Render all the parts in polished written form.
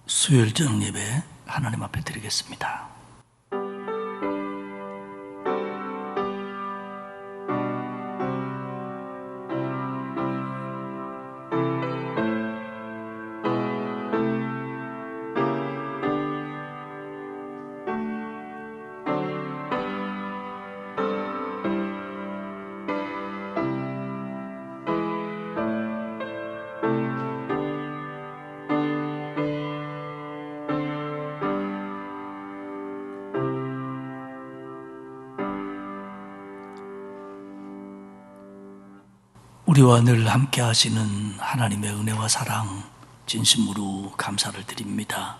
수요일 저녁 예배 하나님 앞에 드리겠습니다. 우리와 늘 함께 하시는 하나님의 은혜와 사랑 진심으로 감사를 드립니다.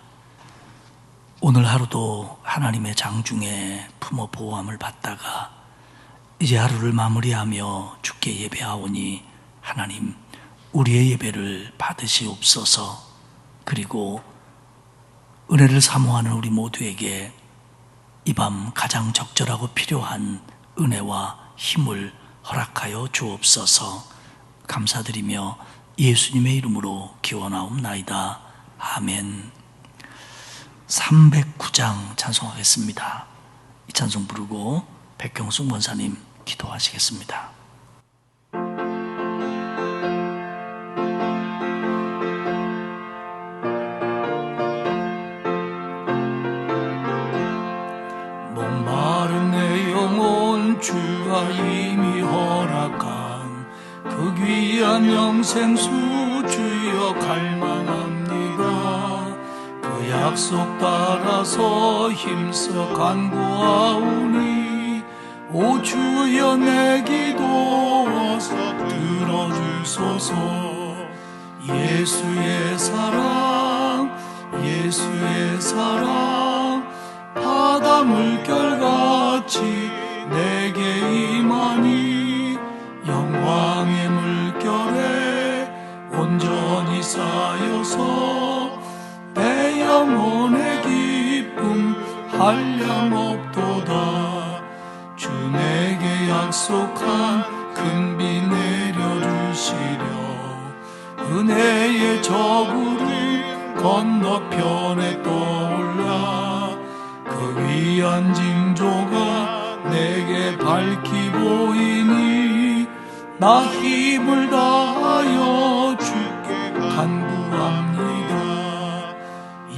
오늘 하루도 하나님의 장중에 품어 보호함을 받다가 이제 하루를 마무리하며 주께 예배하오니 하나님 우리의 예배를 받으시옵소서. 그리고 은혜를 사모하는 우리 모두에게 이 밤 가장 적절하고 필요한 은혜와 힘을 허락하여 주옵소서. 감사드리며 예수님의 이름으로 기원하옵나이다. 아멘. 309장 찬송하겠습니다. 이 찬송 부르고 백경숙 원사님 기도하시겠습니다. 목마른 내 영혼 주가 이미 허락한 그 귀한 영생수 주여 갈망합니다. 그 약속 따라서 힘써 간구하오니 오 주여 내 기도 어서 들어주소서. 예수의 사랑 예수의 사랑 바다 물결같이 내게 임하니 영광의 물결에 온전히 쌓여서 내 영혼의 기쁨 한량없도다. 주 내게 약속한 큰 비 내려주시려 은혜의 저구름 건너편에 떠올라 그 위한 징조가 내게 밝히 보이니 나 힘을 다하여 주께 간구합니다.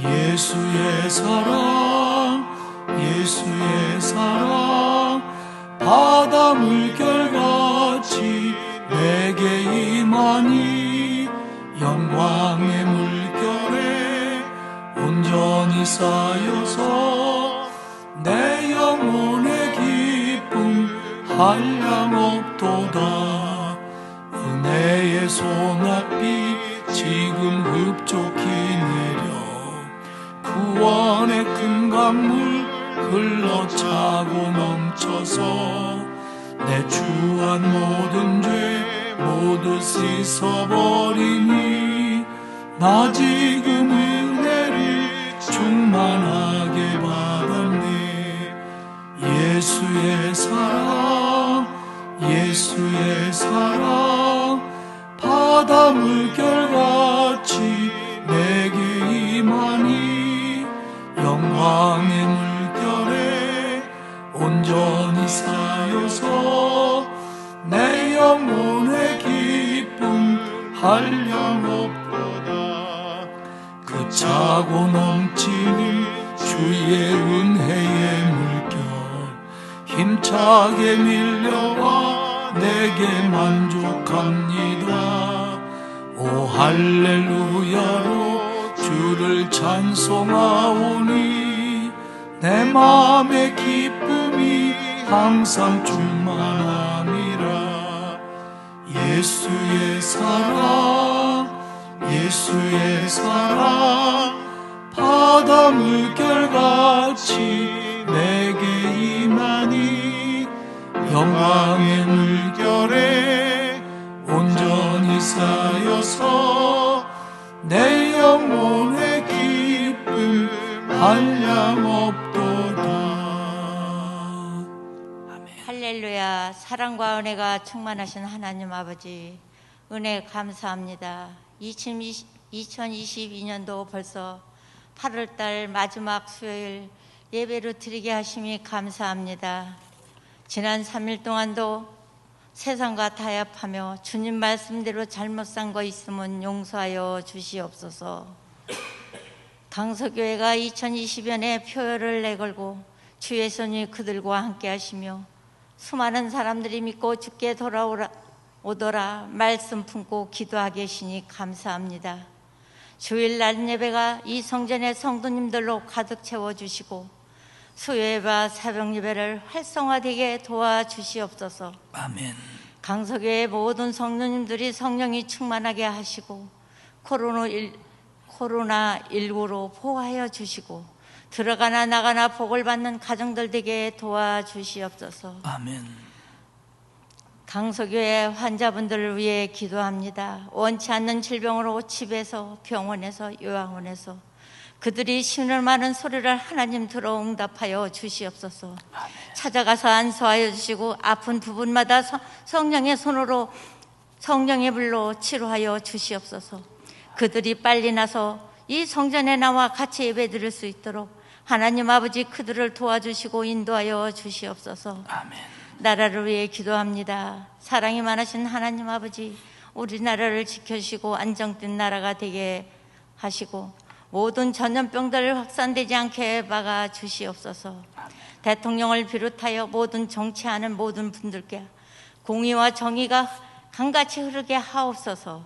예수의 사랑 예수의 사랑 바다 물결같이 내게 임하니 영광의 물결에 온전히 쌓여서 내 영혼의 기쁨 한량없도다. 은혜의 소낙비 지금 흡족히 내려 구원의 큰 강물 흘러차고 넘쳐서 내 주한 모든 죄 모두 씻어버리니 나 지금 은혜를 충만하게 받았네. 예수의 사랑 예수의 사랑 바다 물결같이 내게 임하니 영광의 물결에 온전히 쌓여서 내 영혼의 기쁨 한량없도다. 그 차고 넘치는 주의 은혜의 물결 힘차게 밀려와 내게 만족합니다. 오 할렐루야로 주를 찬송하오니 내 마음의 기쁨이 항상 충만함이라. 예수의 사랑 예수의 사랑 바다 물결같이 내게 임하니 영광의 물결에 온전히 쌓여서 내 영혼의 기쁨 한량없도다. 아멘. 할렐루야. 사랑과 은혜가 충만하신 하나님 아버지 은혜 감사합니다. 2022년도 벌써 8월달 마지막 수요일 예배로 드리게 하심이 감사합니다. 지난 3일 동안도 세상과 타협하며 주님 말씀대로 잘못 산 거 있으면 용서하여 주시옵소서. 강서교회가 2020년에 표열을 내걸고 주의 손이 그들과 함께 하시며 수많은 사람들이 믿고 주께 돌아오더라 말씀 품고 기도하게 하시니 감사합니다. 주일날 예배가 이 성전의 성도님들로 가득 채워주시고 수요예배와 새벽 예배를 활성화되게 도와주시옵소서. 아멘. 강서교회 모든 성도님들이 성령이 충만하게 하시고 코로나19로 보호하여 주시고 들어가나 나가나 복을 받는 가정들 되게 도와주시옵소서. 아멘. 강서교회 환자분들을 위해 기도합니다. 원치 않는 질병으로 집에서 병원에서 요양원에서 그들이 신을 많은 소리를 하나님 들어 응답하여 주시옵소서. 아멘. 찾아가서 안수하여 주시고 아픈 부분마다 성령의 손으로 성령의 불로 치료하여 주시옵소서. 그들이 빨리 나서 이 성전에 나와 같이 예배드릴 수 있도록 하나님 아버지 그들을 도와주시고 인도하여 주시옵소서. 아멘. 나라를 위해 기도합니다. 사랑이 많으신 하나님 아버지, 우리나라를 지켜주시고 안정된 나라가 되게 하시고 모든 전염병들을 확산되지 않게 막아 주시옵소서. 대통령을 비롯하여 모든 정치하는 모든 분들께 공의와 정의가 강같이 흐르게 하옵소서.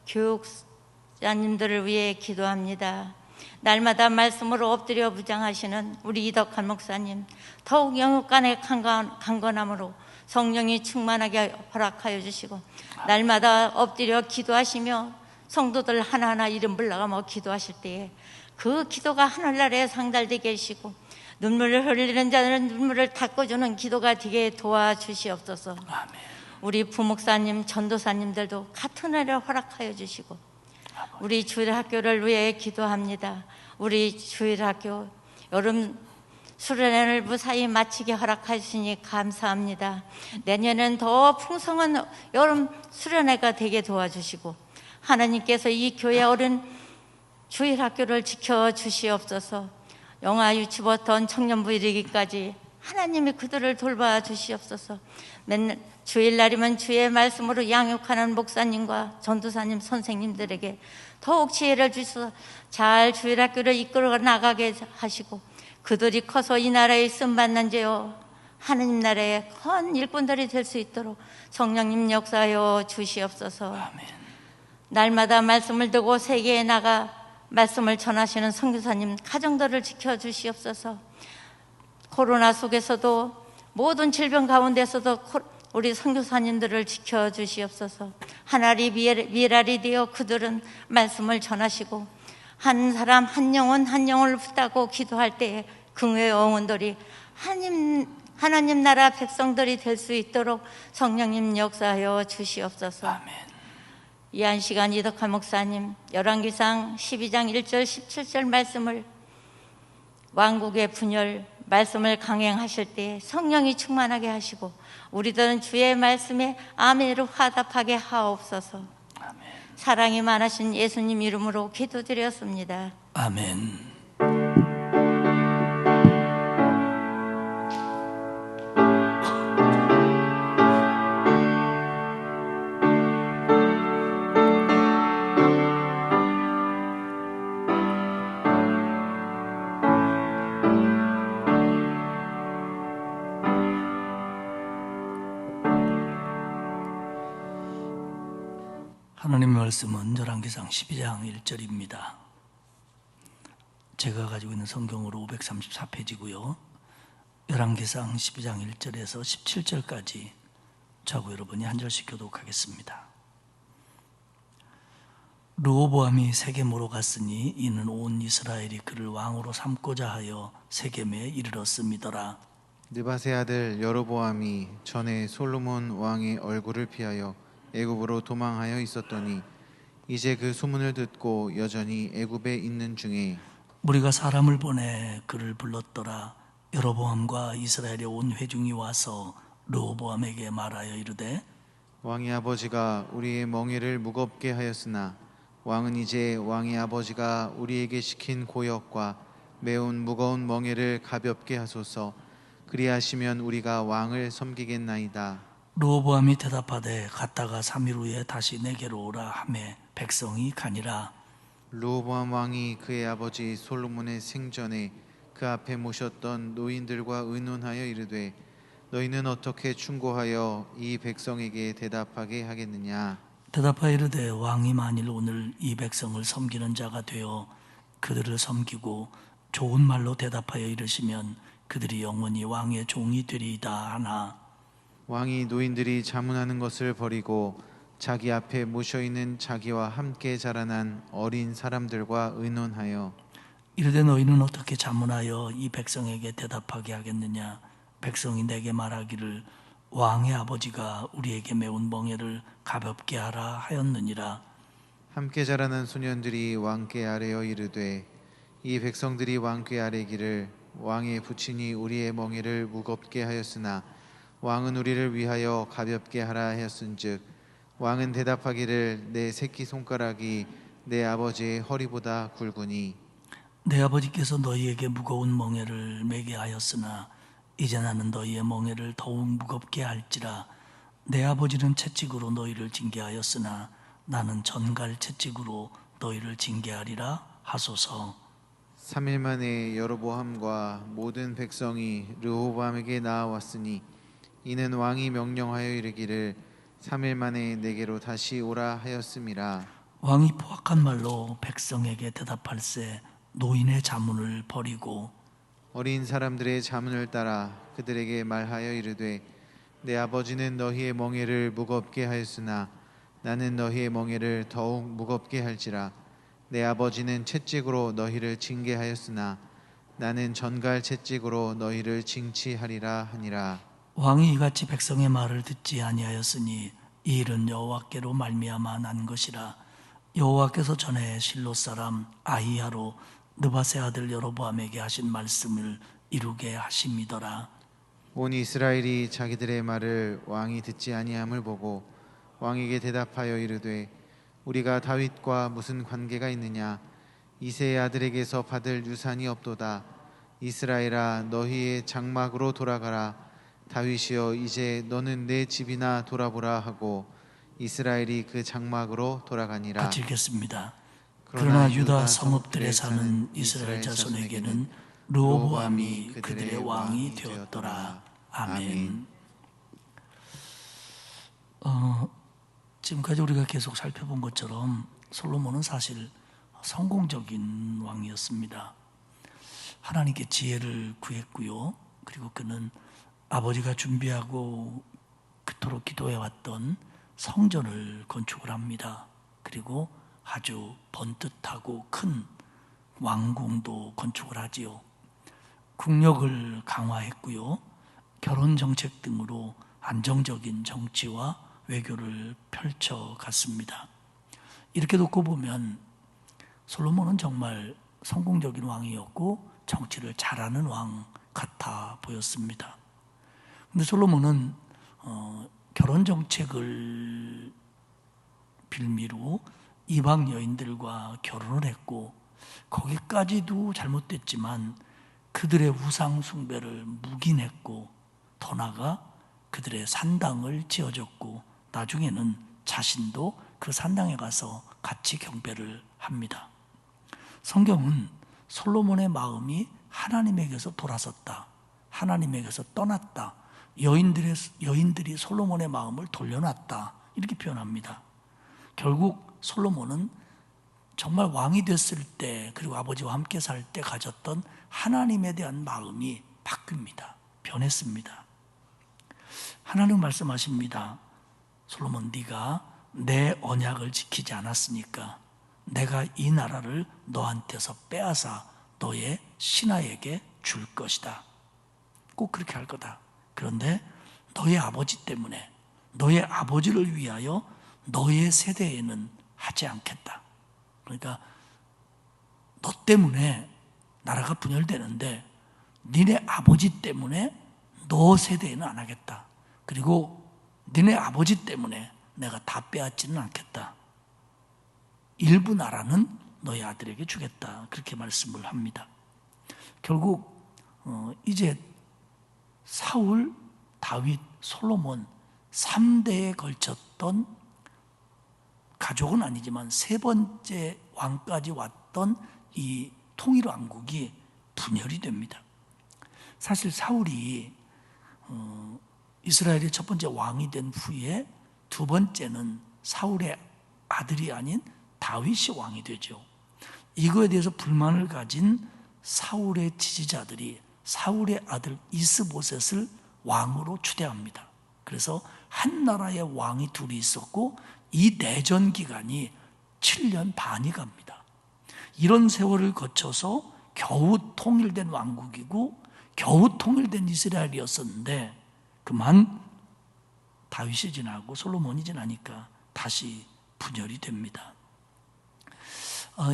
교육자님들을 위해 기도합니다. 날마다 말씀으로 엎드려 무장하시는 우리 이덕한 목사님, 더욱 영육간의 강건함으로 성령이 충만하게 허락하여 주시고 날마다 엎드려 기도하시며 성도들 하나하나 이름 불러가며 기도하실 때에 그 기도가 하늘나라에 상달되게 하시고 눈물을 흘리는 자들은 눈물을 닦아주는 기도가 되게 도와주시옵소서. 아멘. 우리 부목사님, 전도사님들도 같은 은혜를 허락하여 주시고 우리 주일학교를 위해 기도합니다. 우리 주일학교 여름 수련회를 무사히 마치게 허락하시니 감사합니다. 내년엔 더 풍성한 여름 수련회가 되게 도와주시고 하나님께서 이 교회 어른 주일학교를 지켜주시옵소서. 영아 유치부터 청년부 이르기까지 하나님이 그들을 돌봐주시옵소서. 맨날 주일날이면 주의 말씀으로 양육하는 목사님과 전도사님 선생님들에게 더욱 지혜를 주셔서 잘 주일학교를 이끌어 나가게 하시고 그들이 커서 이 나라에 쓰임받는 자요 하느님 나라의 큰 일꾼들이 될 수 있도록 성령님 역사하여 주시옵소서. 아멘. 날마다 말씀을 듣고 세계에 나가 말씀을 전하시는 선교사님 가정들을 지켜주시옵소서. 코로나 속에서도 모든 질병 가운데서도 우리 선교사님들을 지켜주시옵소서. 하나리 미랄이 되어 그들은 말씀을 전하시고 한 사람 한 영혼 한 영혼을 붙잡고 기도할 때에 긍휼의 영혼들이 하나님 나라 백성들이 될 수 있도록 성령님 역사하여 주시옵소서. 아멘. 이한시간 이덕한 목사님 열왕기상 12장 1절 17절 말씀을 왕국의 분열 말씀을 강행하실 때 성령이 충만하게 하시고 우리들은 주의 말씀에 아멘으로 화답하게 하옵소서. 아멘. 사랑이 많으신 예수님 이름으로 기도드렸습니다. 아멘. 하나님의 말씀은 열왕기상 12장 1절입니다. 제가 가지고 있는 성경으로 534페이지고요. 열왕기상 12장 1절에서 17절까지 저하고 여러분이 한 절씩 교독하겠습니다. 르호보암이 세겜으로 갔으니 이는 온 이스라엘이 그를 왕으로 삼고자 하여 세겜에 이르렀음이더라. 느바세 아들 여로보암이 전에 솔로몬 왕의 얼굴을 피하여 애굽으로 도망하여 있었더니 이제 그 소문을 듣고 여전히 애굽에 있는 중에 무리가 사람을 보내 그를 불렀더라. 여로보암과 이스라엘의 온 회중이 와서 르호보암에게 말하여 이르되 왕의 아버지가 우리의 멍에를 무겁게 하였으나 왕은 이제 왕의 아버지가 우리에게 시킨 고역과 매운 무거운 멍에를 가볍게 하소서. 그리하시면 우리가 왕을 섬기겠나이다. 르호보암이 대답하되 갔다가 3일 후에 다시 내게로 오라 하매 백성이 가니라. 르호보암 왕이 그의 아버지 솔로몬의 생전에 그 앞에 모셨던 노인들과 의논하여 이르되 너희는 어떻게 충고하여 이 백성에게 대답하게 하겠느냐. 대답하여 이르되 왕이 만일 오늘 이 백성을 섬기는 자가 되어 그들을 섬기고 좋은 말로 대답하여 이르시면 그들이 영원히 왕의 종이 되리이다 하나. 왕이 노인들이 자문하는 것을 버리고 자기 앞에 모셔있는 자기와 함께 자라난 어린 사람들과 의논하여 이르되 너희는 어떻게 자문하여 이 백성에게 대답하게 하겠느냐. 백성이 내게 말하기를 왕의 아버지가 우리에게 매운 멍에를 가볍게 하라 하였느니라. 함께 자라난 소년들이 왕께 아뢰어 이르되 이 백성들이 왕께 아뢰기를 왕의 부친이 우리의 멍에를 무겁게 하였으나 왕은 우리를 위하여 가볍게 하라 하였은즉 왕은 대답하기를 내 새끼 손가락이 내 아버지의 허리보다 굵으니 내 아버지께서 너희에게 무거운 멍에를 매게 하였으나 이제 나는 너희의 멍에를 더욱 무겁게 할지라. 내 아버지는 채찍으로 너희를 징계하였으나 나는 전갈 채찍으로 너희를 징계하리라 하소서. 3일 만에 여로보암과 모든 백성이 르호보암에게 나아왔으니 이는 왕이 명령하여 이르기를 3일 만에 내게로 다시 오라 하였음이라. 왕이 포악한 말로 백성에게 대답할세 노인의 자문을 버리고 어린 사람들의 자문을 따라 그들에게 말하여 이르되 내 아버지는 너희의 멍에를 무겁게 하였으나 나는 너희의 멍에를 더욱 무겁게 할지라. 내 아버지는 채찍으로 너희를 징계하였으나 나는 전갈 채찍으로 너희를 징치하리라 하니라. 왕이 이같이 백성의 말을 듣지 아니하였으니 이 일은 여호와께로 말미암아 난 것이라. 여호와께서 전에 실로 사람 아히야로 느밧의 아들 여로보암에게 하신 말씀을 이루게 하심이더라. 온 이스라엘이 자기들의 말을 왕이 듣지 아니함을 보고 왕에게 대답하여 이르되 우리가 다윗과 무슨 관계가 있느냐. 이새의 아들에게서 받을 유산이 없도다. 이스라엘아 너희의 장막으로 돌아가라. 다윗이여 이제 너는 내 집이나 돌아보라 하고 이스라엘이 그 장막으로 돌아가니라. 같이 읽겠습니다. 그러나 유다 성읍들에 사는 이스라엘 자손에게는 르호보암이 그들의 왕이 되었더라. 아멘. 지금까지 우리가 계속 살펴본 것처럼 솔로몬은 사실 성공적인 왕이었습니다. 하나님께 지혜를 구했고요. 그리고 그는 아버지가 준비하고 그토록 기도해왔던 성전을 건축을 합니다. 그리고 아주 번듯하고 큰 왕궁도 건축을 하지요. 국력을 강화했고요. 결혼 정책 등으로 안정적인 정치와 외교를 펼쳐갔습니다. 이렇게 놓고 보면 솔로몬은 정말 성공적인 왕이었고 정치를 잘하는 왕 같아 보였습니다. 근데 솔로몬은 결혼 정책을 빌미로 이방 여인들과 결혼을 했고 거기까지도 잘못됐지만 그들의 우상 숭배를 묵인했고 더 나아가 그들의 산당을 지어줬고 나중에는 자신도 그 산당에 가서 같이 경배를 합니다. 성경은 솔로몬의 마음이 하나님에게서 돌아섰다, 하나님에게서 떠났다, 여인들이 솔로몬의 마음을 돌려놨다 이렇게 표현합니다. 결국 솔로몬은 정말 왕이 됐을 때 그리고 아버지와 함께 살 때 가졌던 하나님에 대한 마음이 바뀝니다. 변했습니다. 하나님 말씀하십니다. 솔로몬 네가 내 언약을 지키지 않았으니까 내가 이 나라를 너한테서 빼앗아 너의 신하에게 줄 것이다. 꼭 그렇게 할 거다. 그런데 너의 아버지 때문에 너의 아버지를 위하여 너의 세대에는 하지 않겠다. 그러니까 너 때문에 나라가 분열되는데 니네 아버지 때문에 너 세대에는 안 하겠다. 그리고 니네 아버지 때문에 내가 다 빼앗지는 않겠다. 일부 나라는 너희 아들에게 주겠다. 그렇게 말씀을 합니다. 결국 이제 사울, 다윗, 솔로몬 3대에 걸쳤던, 가족은 아니지만 세 번째 왕까지 왔던 이 통일 왕국이 분열이 됩니다. 사실 사울이 이스라엘의 첫 번째 왕이 된 후에 두 번째는 사울의 아들이 아닌 다윗이 왕이 되죠. 이거에 대해서 불만을 가진 사울의 지지자들이 사울의 아들 이스보셋을 왕으로 추대합니다. 그래서 한 나라의 왕이 둘이 있었고 이 내전 기간이 7년 반이 갑니다. 이런 세월을 거쳐서 겨우 통일된 왕국이고 겨우 통일된 이스라엘이었었는데 그만 다윗이 지나고 솔로몬이 지나니까 다시 분열이 됩니다.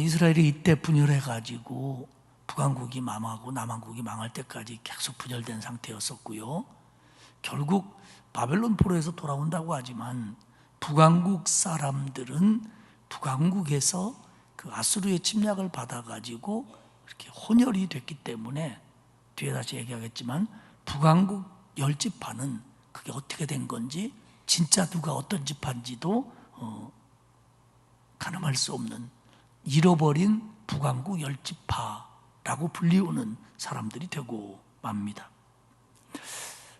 이스라엘이 이때 분열해가지고 북왕국이 망하고 남왕국이 망할 때까지 계속 분열된 상태였었고요. 결국 바벨론 포로에서 돌아온다고 하지만 북왕국 사람들은 북왕국에서 그 아수르의 침략을 받아가지고 이렇게 혼혈이 됐기 때문에 뒤에 다시 얘기하겠지만 북왕국 10지파는 그게 어떻게 된 건지 진짜 누가 어떤 지파인지도 가늠할 수 없는 잃어버린 북왕국 10지파라고 불리우는 사람들이 되고 맙니다.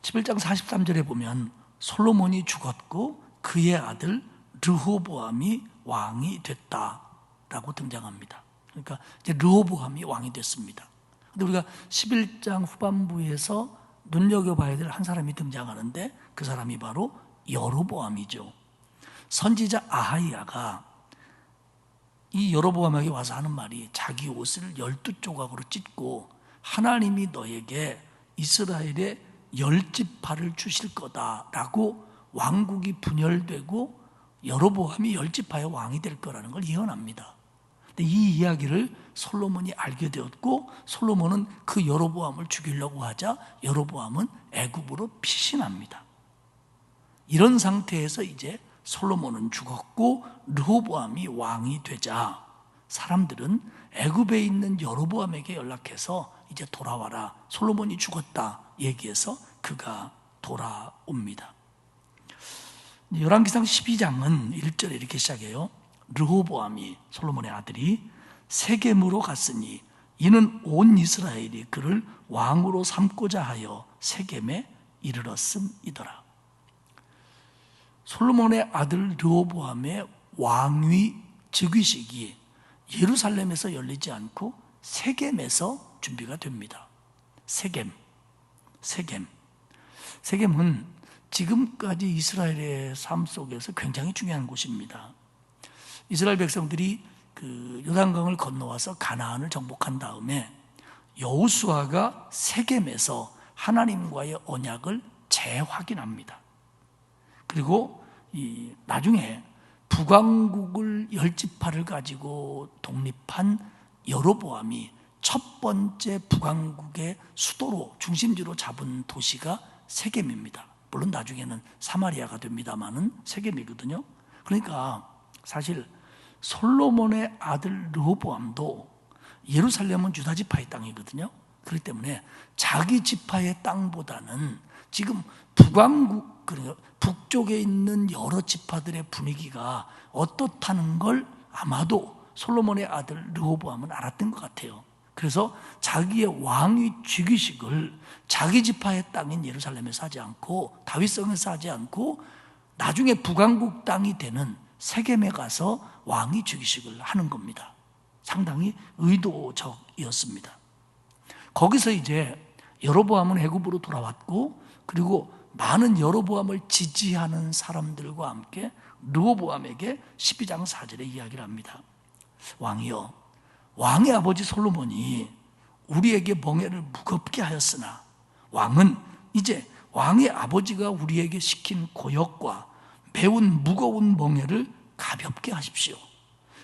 11장 43절에 보면 솔로몬이 죽었고 그의 아들 르호보암이 왕이 됐다라고 등장합니다. 그러니까 이제 르호보암이 왕이 됐습니다. 근데 우리가 11장 후반부에서 눈여겨봐야 될 한 사람이 등장하는데 그 사람이 바로 여로보암이죠. 선지자 아하이야가 이 여로보암에게 와서 하는 말이 자기 옷을 12조각으로 찢고 하나님이 너에게 이스라엘의 10지파를 주실 거다라고 왕국이 분열되고 여로보암이 10지파의 왕이 될 거라는 걸 예언합니다. 근데 이 이야기를 솔로몬이 알게 되었고 솔로몬은 그 여로보암을 죽이려고 하자 여로보암은 애굽으로 피신합니다. 이런 상태에서 이제 솔로몬은 죽었고 르호보암이 왕이 되자 사람들은 애굽에 있는 여로보암에게 연락해서 이제 돌아와라, 솔로몬이 죽었다 얘기해서 그가 돌아옵니다. 열왕기상 12장은 1절에 이렇게 시작해요. 르호보암이, 솔로몬의 아들이 세겜으로 갔으니 이는 온 이스라엘이 그를 왕으로 삼고자 하여 세겜에 이르렀음이더라. 솔로몬의 아들 르호보암의 왕위 즉위식이 예루살렘에서 열리지 않고 세겜에서 준비가 됩니다. 세겜은 지금까지 이스라엘의 삶 속에서 굉장히 중요한 곳입니다. 이스라엘 백성들이 그 요단강을 건너와서 가나안을 정복한 다음에 여호수아가 세겜에서 하나님과의 언약을 재확인합니다. 그리고 나중에 북왕국을 10지파를 가지고 독립한 여로보암이 첫 번째 북왕국의 수도로 중심지로 잡은 도시가 세겜입니다. 물론 나중에는 사마리아가 됩니다마는 세겜이거든요. 그러니까 사실 솔로몬의 아들 르호보암도 예루살렘은 유다 지파의 땅이거든요. 그렇기 때문에 자기 지파의 땅보다는 지금 북왕국, 그리고 북쪽에 있는 여러 지파들의 분위기가 어떻다는 걸 아마도 솔로몬의 아들 르호보암은 알았던 것 같아요. 그래서 자기의 왕위 즉위식을 자기 지파의 땅인 예루살렘에서 하지 않고 다윗성에서 하지 않고 나중에 북왕국 땅이 되는 세겜에 가서 왕위 즉위식을 하는 겁니다. 상당히 의도적이었습니다. 거기서 이제 여로보암은 애굽으로 돌아왔고 그리고 많은 여로보암을 지지하는 사람들과 함께 르호보암에게 12장 4절에 이야기를 합니다. 왕이여, 왕의 아버지 솔로몬이 우리에게 멍에를 무겁게 하였으나 왕은 이제 왕의 아버지가 우리에게 시킨 고역과 매운 무거운 멍에를 가볍게 하십시오.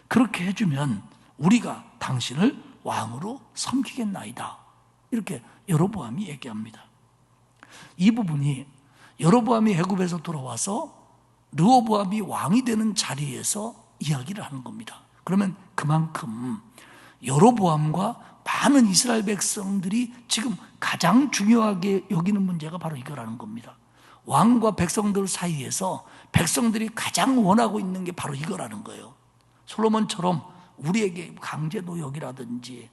그렇게 해주면 우리가 당신을 왕으로 섬기겠나이다. 이렇게 여로보암이 얘기합니다. 이 부분이 여로보암이 애굽에서 돌아와서 르호보암이 왕이 되는 자리에서 이야기를 하는 겁니다. 그러면 그만큼 여로보암과 많은 이스라엘 백성들이 지금 가장 중요하게 여기는 문제가 바로 이거라는 겁니다. 왕과 백성들 사이에서 백성들이 가장 원하고 있는 게 바로 이거라는 거예요. 솔로몬처럼 우리에게 강제 노역이라든지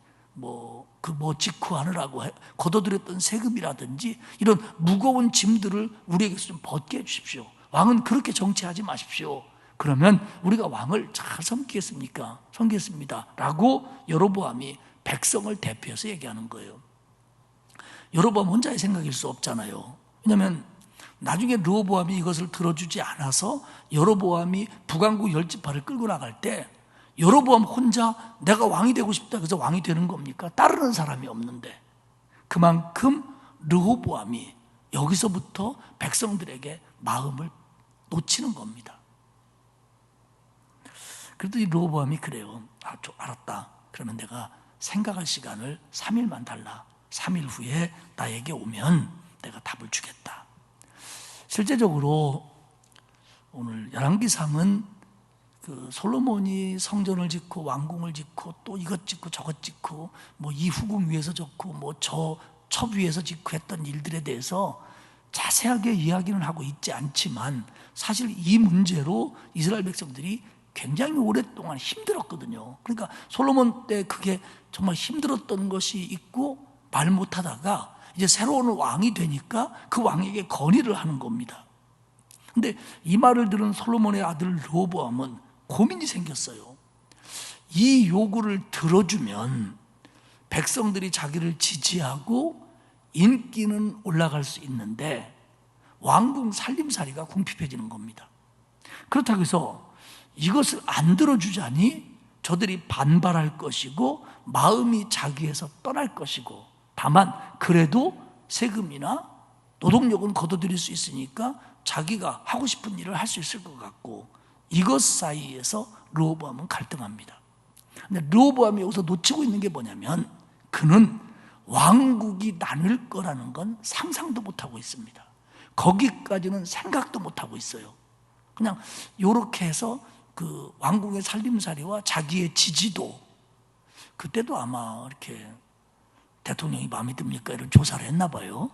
직후하느라고 걷어들였던 세금이라든지 이런 무거운 짐들을 우리에게서 좀 벗게 해주십시오. 왕은 그렇게 정치하지 마십시오. 그러면 우리가 왕을 잘 섬기겠습니까? 섬기겠습니다. 라고 여로보암이 백성을 대표해서 얘기하는 거예요. 여로보암 혼자의 생각일 수 없잖아요. 왜냐하면 나중에 르호보암이 이것을 들어주지 않아서 여로보암이 북왕국 10지파를 끌고 나갈 때 여로보암 혼자 내가 왕이 되고 싶다 그래서 왕이 되는 겁니까? 따르는 사람이 없는데 그만큼 르호보암이 여기서부터 백성들에게 마음을 놓치는 겁니다. 그랬더니 르호보암이 그래요. 알았다. 그러면 내가 생각할 시간을 3일만 달라. 3일 후에 나에게 오면 내가 답을 주겠다. 실제적으로 오늘 열왕기상은 그 솔로몬이 성전을 짓고 왕궁을 짓고 또 이것 짓고 저것 짓고 이 후궁 위에서 짓고 저 첩 위에서 짓고 했던 일들에 대해서 자세하게 이야기는 하고 있지 않지만 사실 이 문제로 이스라엘 백성들이 굉장히 오랫동안 힘들었거든요. 그러니까 솔로몬 때 그게 정말 힘들었던 것이 있고 말 못하다가 이제 새로운 왕이 되니까 그 왕에게 건의를 하는 겁니다. 근데 이 말을 들은 솔로몬의 아들 르호보암은 고민이 생겼어요. 이 요구를 들어주면 백성들이 자기를 지지하고 인기는 올라갈 수 있는데 왕궁 살림살이가 궁핍해지는 겁니다. 그렇다고 해서 이것을 안 들어주자니 저들이 반발할 것이고 마음이 자기에서 떠날 것이고 다만 그래도 세금이나 노동력은 걷어들일 수 있으니까 자기가 하고 싶은 일을 할 수 있을 것 같고 이것 사이에서 르호보암은 갈등합니다. 근데 르호보암이 여기서 놓치고 있는 게 뭐냐면 그는 왕국이 나눌 거라는 건 상상도 못하고 있습니다. 거기까지는 생각도 못하고 있어요. 그냥 이렇게 해서 그 왕궁의 살림살이와 자기의 지지도 그때도 아마 이렇게 대통령이 마음에 듭니까? 이런 조사를 했나 봐요.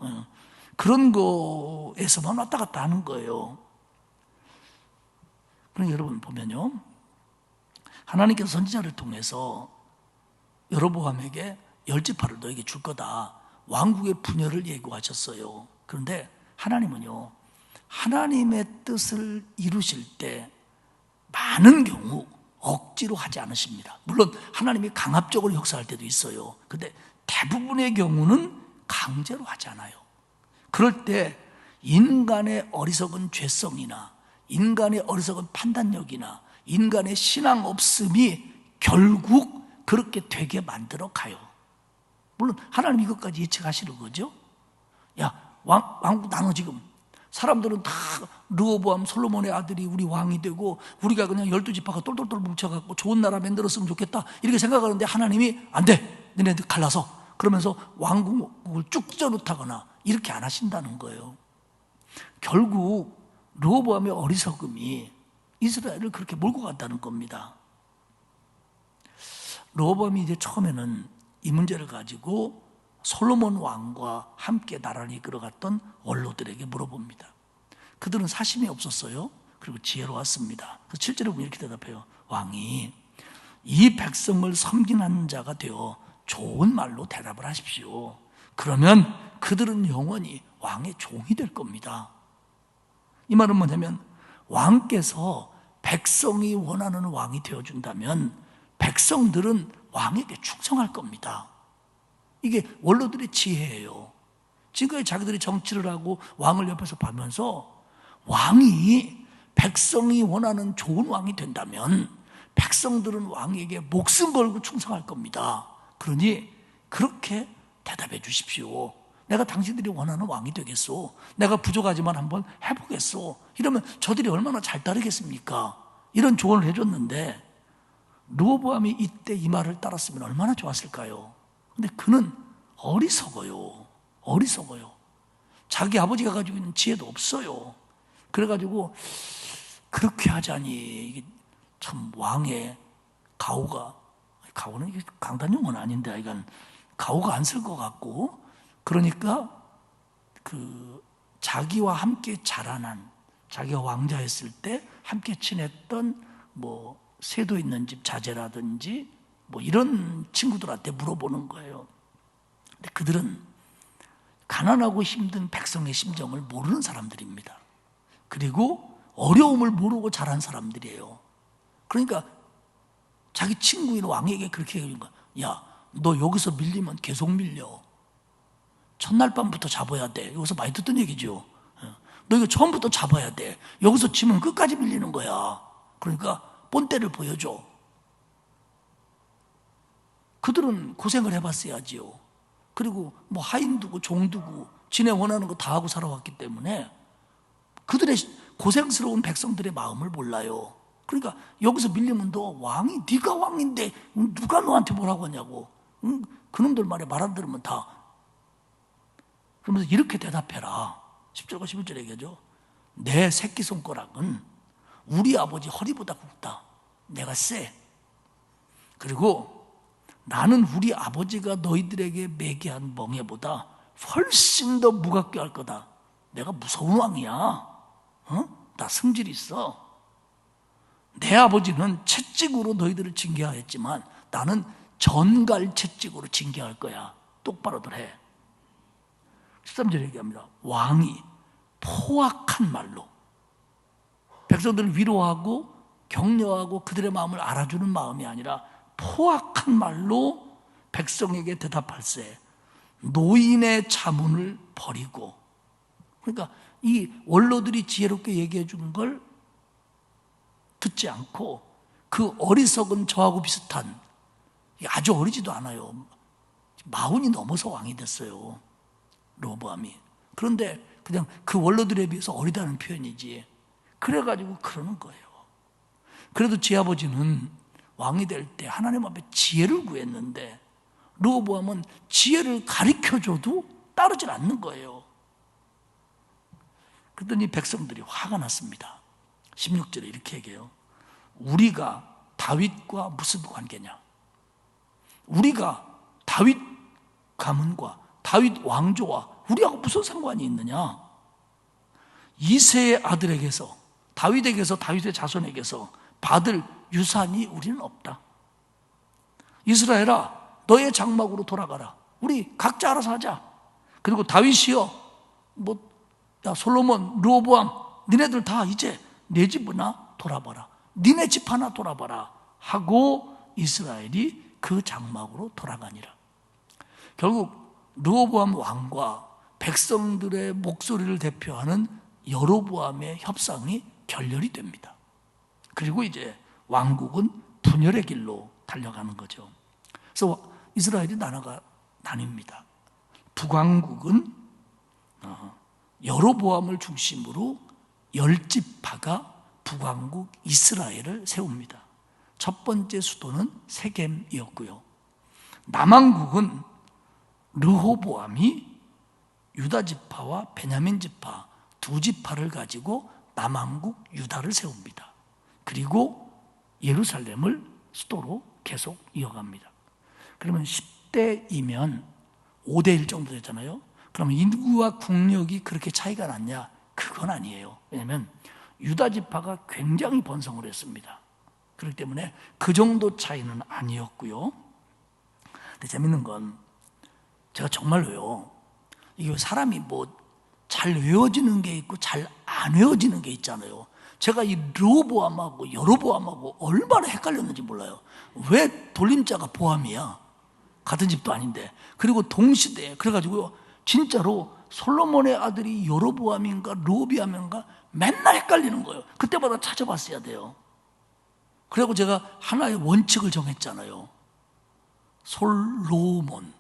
그런 거에서만 왔다 갔다 하는 거예요. 그러니까 여러분 보면요. 하나님께서 선지자를 통해서 여로보암에게 10지파를 너에게 줄 거다. 왕국의 분열을 예고하셨어요. 그런데 하나님은요. 하나님의 뜻을 이루실 때 많은 경우 억지로 하지 않으십니다. 물론 하나님이 강압적으로 역사할 때도 있어요. 그런데 대부분의 경우는 강제로 하지 않아요. 그럴 때 인간의 어리석은 죄성이나 인간의 어리석은 판단력이나 인간의 신앙 없음이 결국 그렇게 되게 만들어 가요. 물론 하나님 이것까지 예측하시는 거죠. 야, 왕국 나눠 지금. 사람들은 다 르호보암 솔로몬의 아들이 우리 왕이 되고 우리가 그냥 12지파가 똘똘똘 뭉쳐갖고 좋은 나라 만들었으면 좋겠다 이렇게 생각하는데 하나님이 안 돼. 너네들 갈라서. 그러면서 왕국을 쭉 찢어놓다거나 이렇게 안 하신다는 거예요. 결국 르호보암의 어리석음이 이스라엘을 그렇게 몰고 간다는 겁니다. 르호보암이 이제 처음에는 이 문제를 가지고 솔로몬 왕과 함께 나라를 이끌어갔던 원로들에게 물어봅니다. 그들은 사심이 없었어요. 그리고 지혜로웠습니다. 그래서 7절에 보면 이렇게 대답해요. 왕이 이 백성을 섬기는 자가 되어 좋은 말로 대답을 하십시오. 그러면 그들은 영원히 왕의 종이 될 겁니다. 이 말은 뭐냐면 왕께서 백성이 원하는 왕이 되어준다면 백성들은 왕에게 충성할 겁니다. 이게 원로들의 지혜예요. 지금까지 자기들이 정치를 하고 왕을 옆에서 보면서 왕이 백성이 원하는 좋은 왕이 된다면 백성들은 왕에게 목숨 걸고 충성할 겁니다. 그러니 그렇게 대답해 주십시오. 내가 당신들이 원하는 왕이 되겠소. 내가 부족하지만 한번 해보겠소. 이러면 저들이 얼마나 잘 따르겠습니까? 이런 조언을 해줬는데 르호보암이 이때 이 말을 따랐으면 얼마나 좋았을까요? 근데 그는 어리석어요. 자기 아버지가 가지고 있는 지혜도 없어요. 그래가지고 그렇게 하자니 참 왕의 가오는 이게 강단용어는 아닌데, 이건 가오가 안 쓸 것 같고, 그러니까 자기와 함께 자라난, 자기가 왕자였을 때 함께 지냈던 뭐 세도 있는 집 자제라든지 뭐 이런 친구들한테 물어보는 거예요. 근데 그들은 가난하고 힘든 백성의 심정을 모르는 사람들입니다. 그리고 어려움을 모르고 자란 사람들이에요. 그러니까 자기 친구인 왕에게 그렇게 얘기하는 거야. 야, 너 여기서 밀리면 계속 밀려. 첫날 밤부터 잡아야 돼. 여기서 많이 듣던 얘기죠. 너 이거 처음부터 잡아야 돼. 여기서 지면 끝까지 밀리는 거야. 그러니까 본때를 보여줘. 그들은 고생을 해봤어야지요. 그리고 뭐 하인 두고 종 두고 지네 원하는 거 다 하고 살아왔기 때문에 그들의 고생스러운 백성들의 마음을 몰라요. 그러니까 여기서 밀리면 너 왕이, 네가 왕인데 누가 너한테 뭐라고 하냐고. 그놈들 말에 말 안 들으면 다. 그러면서 이렇게 대답해라. 10절과 11절에 얘기하죠. 내 새끼손가락은 우리 아버지 허리보다 굵다. 내가 세. 그리고 나는 우리 아버지가 너희들에게 매게 한 멍에보다 훨씬 더 무겁게 할 거다. 내가 무서운 왕이야. 나 승질이 있어. 내 아버지는 채찍으로 너희들을 징계하였지만 나는 전갈 채찍으로 징계할 거야. 똑바로들 해. 13절에 얘기합니다. 왕이 포악한 말로 백성들을 위로하고 격려하고 그들의 마음을 알아주는 마음이 아니라 포악한 말로 백성에게 대답할세. 노인의 자문을 버리고. 그러니까 이 원로들이 지혜롭게 얘기해 준 걸 듣지 않고 그 어리석은 저하고 비슷한, 아주 어리지도 않아요. 40이 넘어서 왕이 됐어요. 르호보암이. 그런데 그냥 그 원로들에 비해서 어리다는 표현이지. 그래가지고 그러는 거예요. 그래도 제 아버지는 왕이 될 때 하나님 앞에 지혜를 구했는데 르호보암은 지혜를 가르쳐줘도 따르질 않는 거예요. 그랬더니 백성들이 화가 났습니다. 16절에 이렇게 얘기해요. 우리가 다윗과 무슨 관계냐? 우리가 다윗 가문과 다윗 왕조와 우리하고 무슨 상관이 있느냐? 이새의 아들에게서, 다윗에게서, 다윗의 자손에게서 받을 유산이 우리는 없다. 이스라엘아, 너의 장막으로 돌아가라. 우리 각자 알아서 하자. 그리고 다윗이여, 야 솔로몬, 르호보암, 니네들 다 이제 내 집이나 돌아봐라. 니네 집 하나 돌아봐라 하고 이스라엘이 그 장막으로 돌아가니라. 결국 르호보암 왕과 백성들의 목소리를 대표하는 여로보암의 협상이 결렬이 됩니다. 그리고 이제 왕국은 분열의 길로 달려가는 거죠. 그래서 이스라엘이 나라가 나뉩니다. 북왕국은 여로보암을 중심으로 10지파가 북왕국 이스라엘을 세웁니다. 첫 번째 수도는 세겜이었고요. 남왕국은 르호보암이 유다지파와 베냐민지파 두 지파를 가지고 남왕국 유다를 세웁니다. 그리고 예루살렘을 수도로 계속 이어갑니다. 그러면 10대이면 5대1 정도 되잖아요. 그러면 인구와 국력이 그렇게 차이가 났냐? 그건 아니에요. 왜냐하면 유다지파가 굉장히 번성을 했습니다. 그렇기 때문에 그 정도 차이는 아니었고요. 근데 재밌는 건 제가 정말로요, 이게 사람이 잘 외워지는 게 있고 잘 안 외워지는 게 있잖아요. 제가 이 르호보암하고 여로보암하고 얼마나 헷갈렸는지 몰라요. 왜 돌림자가 보암이야? 같은 집도 아닌데. 그리고 동시대에 그래가지고 진짜로 솔로몬의 아들이 여로보암인가 르호보암인가 맨날 헷갈리는 거예요. 그때마다 찾아봤어야 돼요. 그리고 제가 하나의 원칙을 정했잖아요. 솔로몬,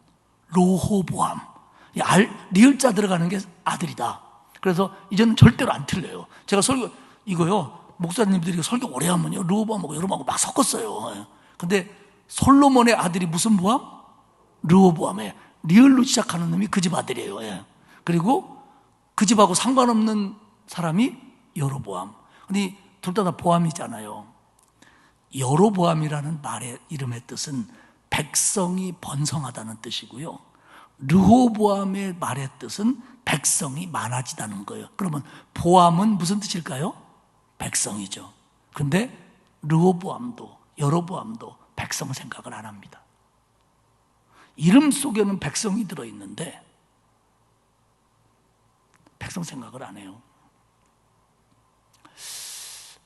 르호보암, 리을자 들어가는 게 아들이다. 그래서 이제는 절대로 안 틀려요. 제가 설교 이거요, 목사님들이 설교 오래 하면요, 르호보암하고 여로보암하고 막 섞었어요. 근데 솔로몬의 아들이 무슨 보암? 르호보암에 리을로 시작하는 놈이 그 집 아들이에요. 그리고 그 집하고 상관없는 사람이 여로보암. 근데 둘 다 보암이잖아요. 여로보암이라는 말의 이름의 뜻은 백성이 번성하다는 뜻이고요. 르호보암의 말의 뜻은 백성이 많아지다는 거예요. 그러면 보암은 무슨 뜻일까요? 백성이죠. 그런데 르호보암도 여로보암도 백성 생각을 안 합니다. 이름 속에는 백성이 들어있는데 백성 생각을 안 해요.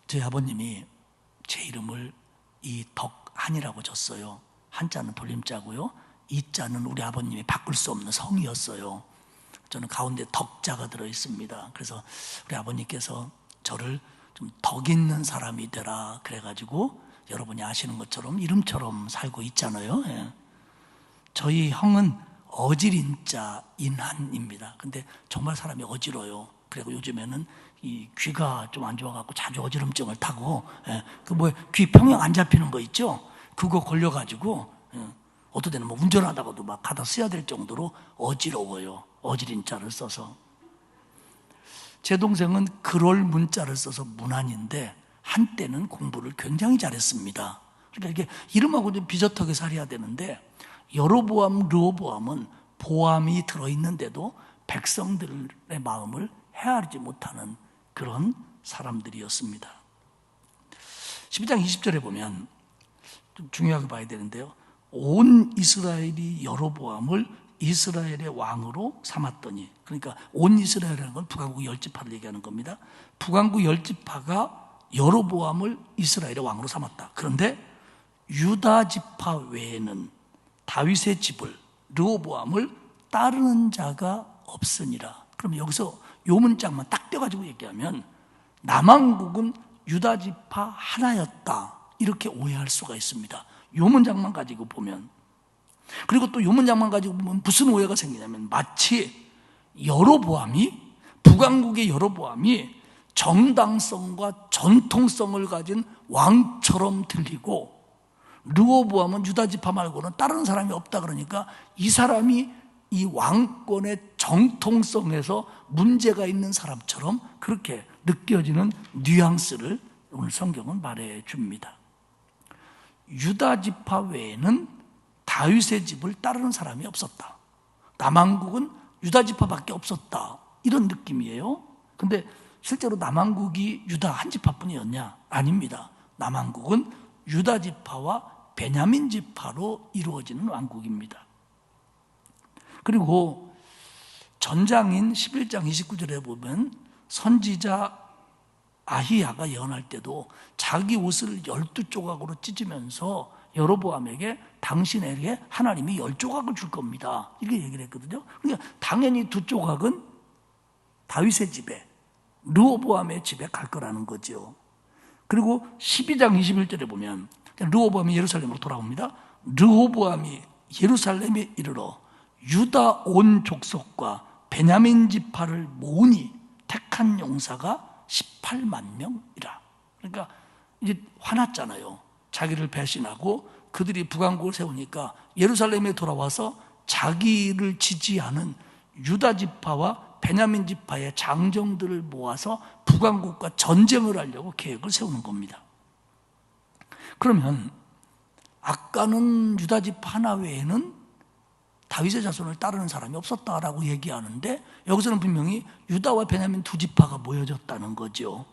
저희 아버님이 제 이름을 이덕한이라고 줬어요. 한자는 돌림자고요. 이자는 우리 아버님이 바꿀 수 없는 성이었어요. 저는 가운데 덕자가 들어있습니다. 그래서 우리 아버님께서 저를 좀 덕 있는 사람이 되라 그래가지고 여러분이 아시는 것처럼 이름처럼 살고 있잖아요. 예. 저희 형은 어질인자 인한입니다. 근데 정말 사람이 어지러요. 그리고 요즘에는 이 귀가 좀 안 좋아갖고 자주 어지럼증을 타고, 그 뭐 귀 평형 안 잡히는 거 있죠? 그거 걸려가지고, 어떨 때는 뭐 운전하다가도 막 가다 쓰야 될 정도로 어지러워요. 어질인자를 써서. 제 동생은 그럴 문자를 써서 문한인데 한때는 공부를 굉장히 잘했습니다. 그러니까 이게 이름하고 좀 비슷하게 살아야 되는데 여로보암, 르호보암은 보암이 들어있는데도 백성들의 마음을 헤아리지 못하는 그런 사람들이었습니다. 12장 20절에 보면 좀 중요하게 봐야 되는데요. 온 이스라엘이 여로보암을 이스라엘의 왕으로 삼았더니, 그러니까 온 이스라엘이라는 건 북왕국 10지파를 얘기하는 겁니다. 북왕국 10지파가 여로보암을 이스라엘의 왕으로 삼았다. 그런데 유다 지파 외에는 다윗의 집을, 르호보암을 따르는 자가 없으니라. 그럼 여기서 요 문장만 딱 떼가지고 얘기하면 남왕국은 유다 지파 하나였다, 이렇게 오해할 수가 있습니다. 요 문장만 가지고 보면. 그리고 또 요 문장만 가지고 보면 무슨 오해가 생기냐면 마치 여로보암이, 북왕국의 여로보암이 정당성과 전통성을 가진 왕처럼 들리고 르호보암은 유다 지파 말고는 다른 사람이 없다, 그러니까 이 사람이 이 왕권의 정통성에서 문제가 있는 사람처럼 그렇게 느껴지는 뉘앙스를 오늘 성경은 말해 줍니다. 유다 지파 외에는 다윗의 집을 따르는 사람이 없었다. 남왕국은 유다 지파밖에 없었다, 이런 느낌이에요. 근데 실제로 남왕국이 유다 한 지파뿐이었냐? 아닙니다. 남왕국은 유다 지파와 베냐민 지파로 이루어지는 왕국입니다. 그리고 전장인 11장 29절에 보면 선지자 아히야가 예언할 때도 자기 옷을 12조각으로 찢으면서 여로보암에게 당신에게 하나님이 10조각을 줄 겁니다, 이렇게 얘기를 했거든요. 그러니까 당연히 2조각은 다윗의 집에, 르호보암의 집에 갈 거라는 거죠. 그리고 12장 21절에 보면 르호보암이 예루살렘으로 돌아옵니다. 르호보암이 예루살렘에 이르러 유다 온 족속과 베냐민 지파를 모으니 택한 용사가 18만 명이라. 그러니까 이제 화났잖아요. 자기를 배신하고 그들이 북왕국을 세우니까 예루살렘에 돌아와서 자기를 지지하는 유다 지파와 베냐민 지파의 장정들을 모아서 북왕국과 전쟁을 하려고 계획을 세우는 겁니다. 그러면 아까는 유다 지파 하나 외에는 다윗의 자손을 따르는 사람이 없었다라고 얘기하는데 여기서는 분명히 유다와 베냐민 두 지파가 모여졌다는 거죠.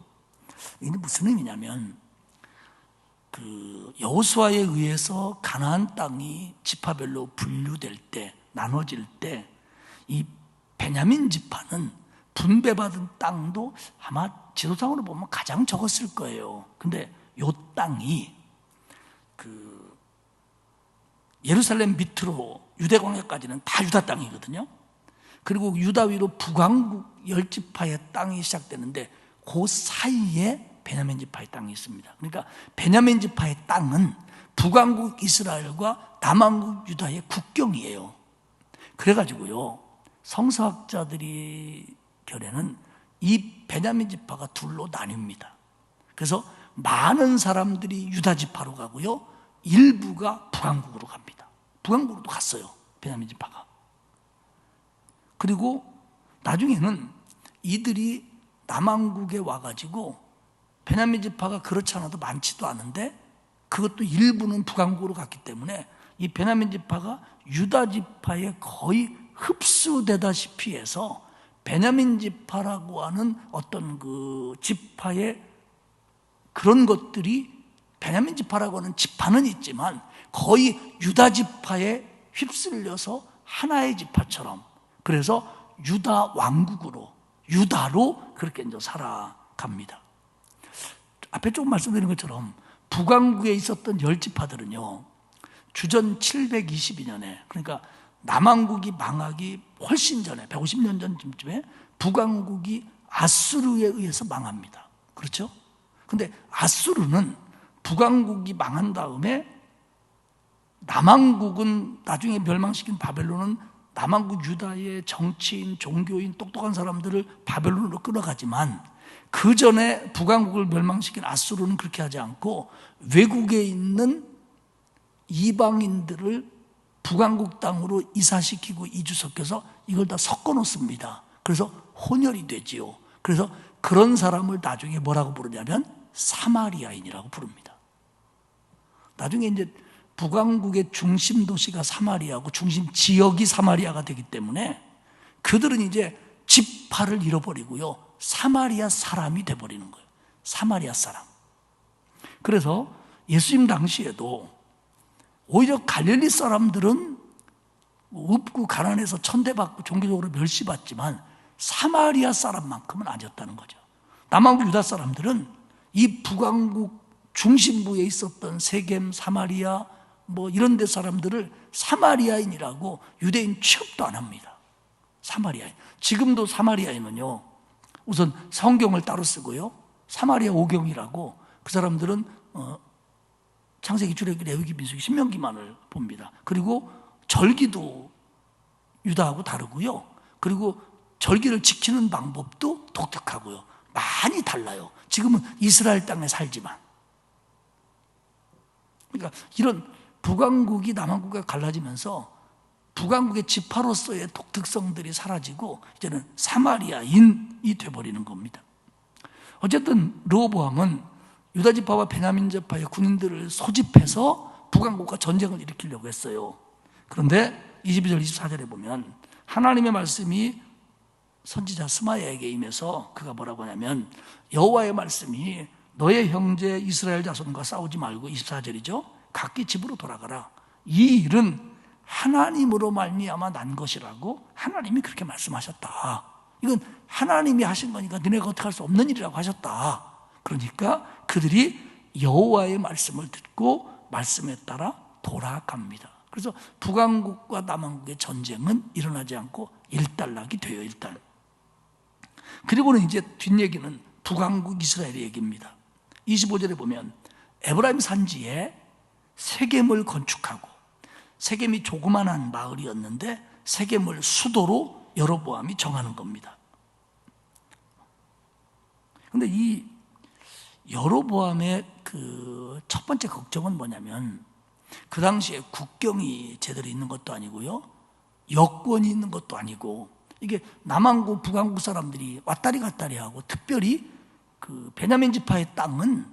이게 무슨 의미냐면 여호수아에 의해서 가나안 땅이 지파별로 분류될 때, 나눠질 때 이 베냐민 지파는 분배받은 땅도 아마 지도상으로 보면 가장 적었을 거예요. 근데 이 땅이 예루살렘 밑으로 유대광야까지는 다 유다 땅이거든요. 그리고 유다 위로 북왕국 10지파의 땅이 시작되는데 그 사이에 베냐민 지파의 땅이 있습니다. 그러니까 베냐민 지파의 땅은 북왕국 이스라엘과 남왕국 유다의 국경이에요. 그래가지고요, 성서학자들이 결에는 이 베냐민 지파가 둘로 나뉩니다. 그래서 많은 사람들이 유다 지파로 가고요, 일부가 북왕국으로 갑니다. 북왕국으로도 갔어요, 베냐민 지파가. 그리고 나중에는 이들이 남왕국에 와가지고 베냐민 지파가 그렇지 않아도 많지도 않은데 그것도 일부는 북왕국으로 갔기 때문에 이 베냐민 지파가 유다 지파에 거의 흡수되다시피 해서 베냐민 지파라고 하는 어떤 그 지파의 그런 것들이, 베냐민 지파라고 하는 지파는 있지만 거의 유다 지파에 휩쓸려서 하나의 지파처럼, 그래서 유다 왕국으로, 유다로 그렇게 이제 살아갑니다. 앞에 조금 말씀드린 것처럼 북왕국에 있었던 10지파들은요, 주전 722년에, 그러니까 남왕국이 망하기 훨씬 전에 150년 전쯤에 북왕국이 아수르에 의해서 망합니다. 그렇죠? 근데 아수르는 북왕국이 망한 다음에 남왕국은, 나중에 멸망시킨 바벨론은 남왕국 유다의 정치인, 종교인, 똑똑한 사람들을 바벨론으로 끌어가지만, 그 전에 북왕국을 멸망시킨 아수르는 그렇게 하지 않고 외국에 있는 이방인들을 북왕국 땅으로 이사시키고 이주시켜서 이걸 다 섞어 놓습니다. 그래서 혼혈이 되지요. 그래서 그런 사람을 나중에 뭐라고 부르냐면 사마리아인이라고 부릅니다. 나중에 이제 북왕국의 중심 도시가 사마리아고 중심 지역이 사마리아가 되기 때문에 그들은 이제 지파를 잃어버리고요, 사마리아 사람이 돼버리는 거예요. 사마리아 사람. 그래서 예수님 당시에도 오히려 갈릴리 사람들은 없고 가난해서 천대받고 종교적으로 멸시받지만 사마리아 사람만큼은 아니었다는 거죠. 남왕국 유다 사람들은 이 북왕국 중심부에 있었던 세겜, 사마리아 뭐 이런 데 사람들을 사마리아인이라고 유대인 취급도 안 합니다. 사마리아인. 지금도 사마리아인은요, 우선 성경을 따로 쓰고요, 사마리아 오경이라고, 그 사람들은 창세기, 출애굽기, 레위기, 민수기, 신명기만을 봅니다. 그리고 절기도 유다하고 다르고요, 그리고 절기를 지키는 방법도 독특하고요, 많이 달라요. 지금은 이스라엘 땅에 살지만. 그러니까 이런 북왕국이 남왕국과 갈라지면서 북왕국의 지파로서의 독특성들이 사라지고 이제는 사마리아인이 돼버리는 겁니다. 어쨌든 르호보암은 유다 지파와 베냐민 지파의 군인들을 소집해서 북왕국과 전쟁을 일으키려고 했어요. 그런데 22절 24절에 보면 하나님의 말씀이 선지자 스마야에게 임해서 그가 뭐라고 하냐면, 여호와의 말씀이 너의 형제 이스라엘 자손과 싸우지 말고, 24절이죠, 각기 집으로 돌아가라. 이 일은 하나님으로 말미암아 난 것이라고 하나님이 그렇게 말씀하셨다. 이건 하나님이 하신 거니까 너네가 어떻게 할 수 없는 일이라고 하셨다. 그러니까 그들이 여호와의 말씀을 듣고 말씀에 따라 돌아갑니다. 그래서 북왕국과 남왕국의 전쟁은 일어나지 않고 일단락이 돼요. 일단. 그리고는 이제 뒷얘기는 북왕국 이스라엘의 얘기입니다. 25절에 보면 에브라임 산지에 세겜을 건축하고, 세겜이 조그만한 마을이었는데 세겜을 수도로 여로보암이 정하는 겁니다. 그런데 이 여로보암의 그 첫 번째 걱정은 뭐냐면, 그 당시에 국경이 제대로 있는 것도 아니고요, 여권이 있는 것도 아니고, 이게 남왕국 북왕국 사람들이 왔다리 갔다리 하고, 특별히 그 베냐민 지파의 땅은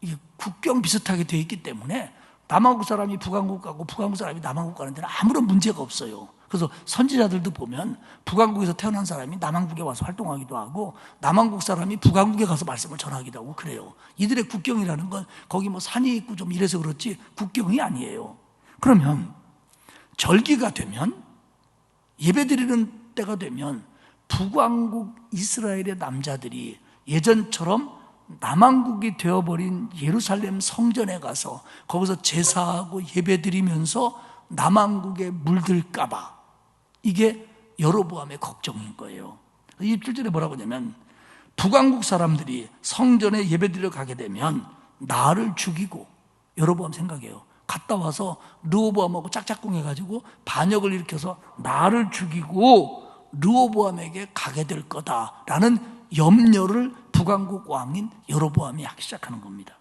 이게 국경 비슷하게 되어 있기 때문에 남왕국 사람이 북왕국 가고 북왕국 사람이 남왕국 가는 데는 아무런 문제가 없어요. 그래서 선지자들도 보면 북왕국에서 태어난 사람이 남왕국에 와서 활동하기도 하고, 남왕국 사람이 북왕국에 가서 말씀을 전하기도 하고 그래요. 이들의 국경이라는 건 거기 뭐 산이 있고 좀 이래서 그렇지 국경이 아니에요. 그러면 절기가 되면, 예배드리는 때가 되면 북왕국 이스라엘의 남자들이 예전처럼 남왕국이 되어버린 예루살렘 성전에 가서 거기서 제사하고 예배드리면서 남왕국에 물들까 봐, 이게 여로보암의 걱정인 거예요. 27절에 뭐라고 하냐면, 북왕국 사람들이 성전에 예배드리러 가게 되면 나를 죽이고, 여로보암 생각해요, 갔다 와서 르호보암하고 짝짝꿍 해가지고 반역을 일으켜서 나를 죽이고 르호보암에게 가게 될 거다라는 염려를 북왕국 왕인 여로보암이 하기 시작하는 겁니다.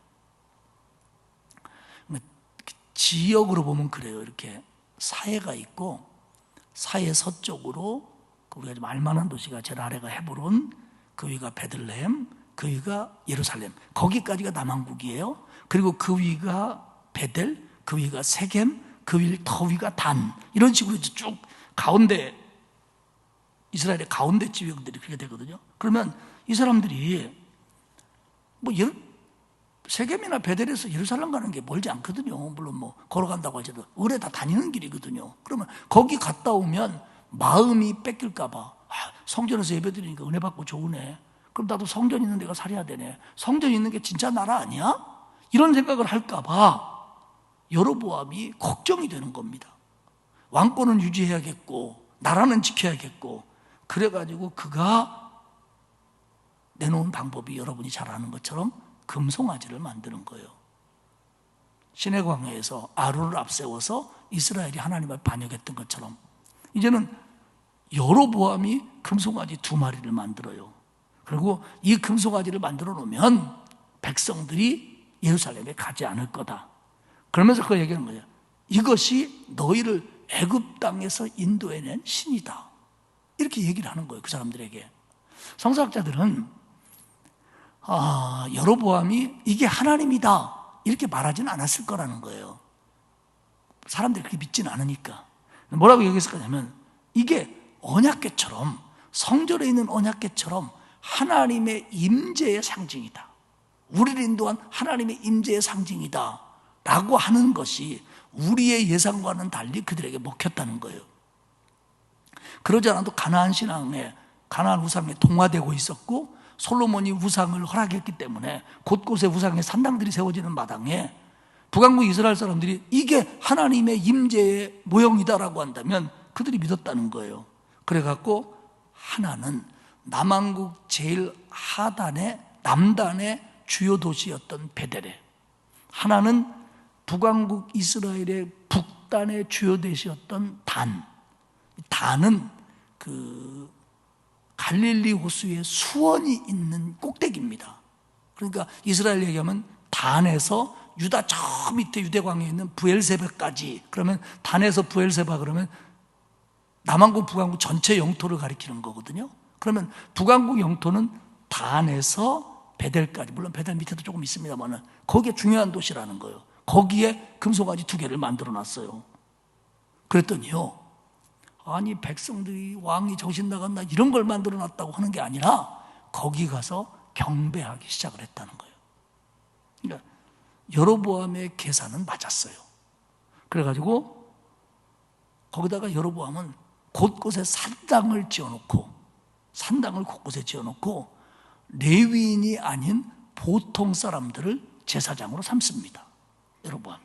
지역으로 보면 그래요. 이렇게 사해가 있고, 사해 서쪽으로 우리가 좀 알만한 도시가 제일 아래가 헤브론, 그 위가 베들레헴, 그 위가 예루살렘, 거기까지가 남왕국이에요. 그리고 그 위가 베델, 그 위가 세겜, 그 위 더 위가 단, 이런 식으로 쭉 가운데, 이스라엘의 가운데 지역들이 그렇게 되거든요. 그러면 이 사람들이 뭐 세겜이나 베델에서 예루살렘 가는 게 멀지 않거든요. 물론 뭐 걸어간다고 할지라도 의뢰 다 다니는 길이거든요. 그러면 거기 갔다 오면 마음이 뺏길까 봐, 성전에서 예배드리니까 은혜 받고 좋으네, 그럼 나도 성전 있는 데가 살아야 되네, 성전 있는 게 진짜 나라 아니야? 이런 생각을 할까 봐 여로보암이 걱정이 되는 겁니다. 왕권은 유지해야겠고 나라는 지켜야겠고, 그래가지고 그가 내놓은 방법이 여러분이 잘 아는 것처럼 금송아지를 만드는 거예요. 시내광야에서 아론을 앞세워서 이스라엘이 하나님을 반역했던 것처럼 이제는 여로보암이 금송아지 2마리를 만들어요. 그리고 이 금송아지를 만들어 놓으면 백성들이 예루살렘에 가지 않을 거다. 그러면서 그 얘기하는 거예요. 이것이 너희를 애굽 땅에서 인도해낸 신이다. 이렇게 얘기를 하는 거예요, 그 사람들에게. 성서학자들은 여로보암이 이게 하나님이다 이렇게 말하지는 않았을 거라는 거예요. 사람들이 그렇게 믿지는 않으니까. 뭐라고 얘기했을 거냐면, 이게 언약궤처럼, 성전에 있는 언약궤처럼 하나님의 임재의 상징이다, 우리를 인도한 하나님의 임재의 상징이다 라고 하는 것이 우리의 예상과는 달리 그들에게 먹혔다는 거예요. 그러지 않아도 가나안 신앙에, 가나안 우상에 동화되고 있었고, 솔로몬이 우상을 허락했기 때문에 곳곳에 우상의 산당들이 세워지는 마당에 북왕국 이스라엘 사람들이 이게 하나님의 임재의 모형이다라고 한다면 그들이 믿었다는 거예요. 그래갖고 하나는 남왕국 제일 하단의 남단의 주요 도시였던 베델에, 하나는 북왕국 이스라엘의 북단의 주요 도시였던 단은 그 갈릴리 호수에 수원이 있는 꼭대기입니다. 그러니까 이스라엘 얘기하면 단에서 유다 저 밑에 유대광야에 있는 부엘세바까지, 그러면 단에서 부엘세바 그러면 남왕국 북왕국 전체 영토를 가리키는 거거든요. 그러면 북왕국 영토는 단에서 베델까지, 물론 베델 밑에도 조금 있습니다만 거기에 중요한 도시라는 거예요. 거기에 금송아지 2개를 만들어 놨어요. 그랬더니요, 아니 백성들이 왕이 정신 나갔나 이런 걸 만들어 놨다고 하는 게 아니라 거기 가서 경배하기 시작을 했다는 거예요. 그러니까 여로보암의 계산은 맞았어요. 그래가지고 거기다가 여로보암은 곳곳에 산당을 곳곳에 지어놓고 레위인이 아닌 보통 사람들을 제사장으로 삼습니다, 여로보암이.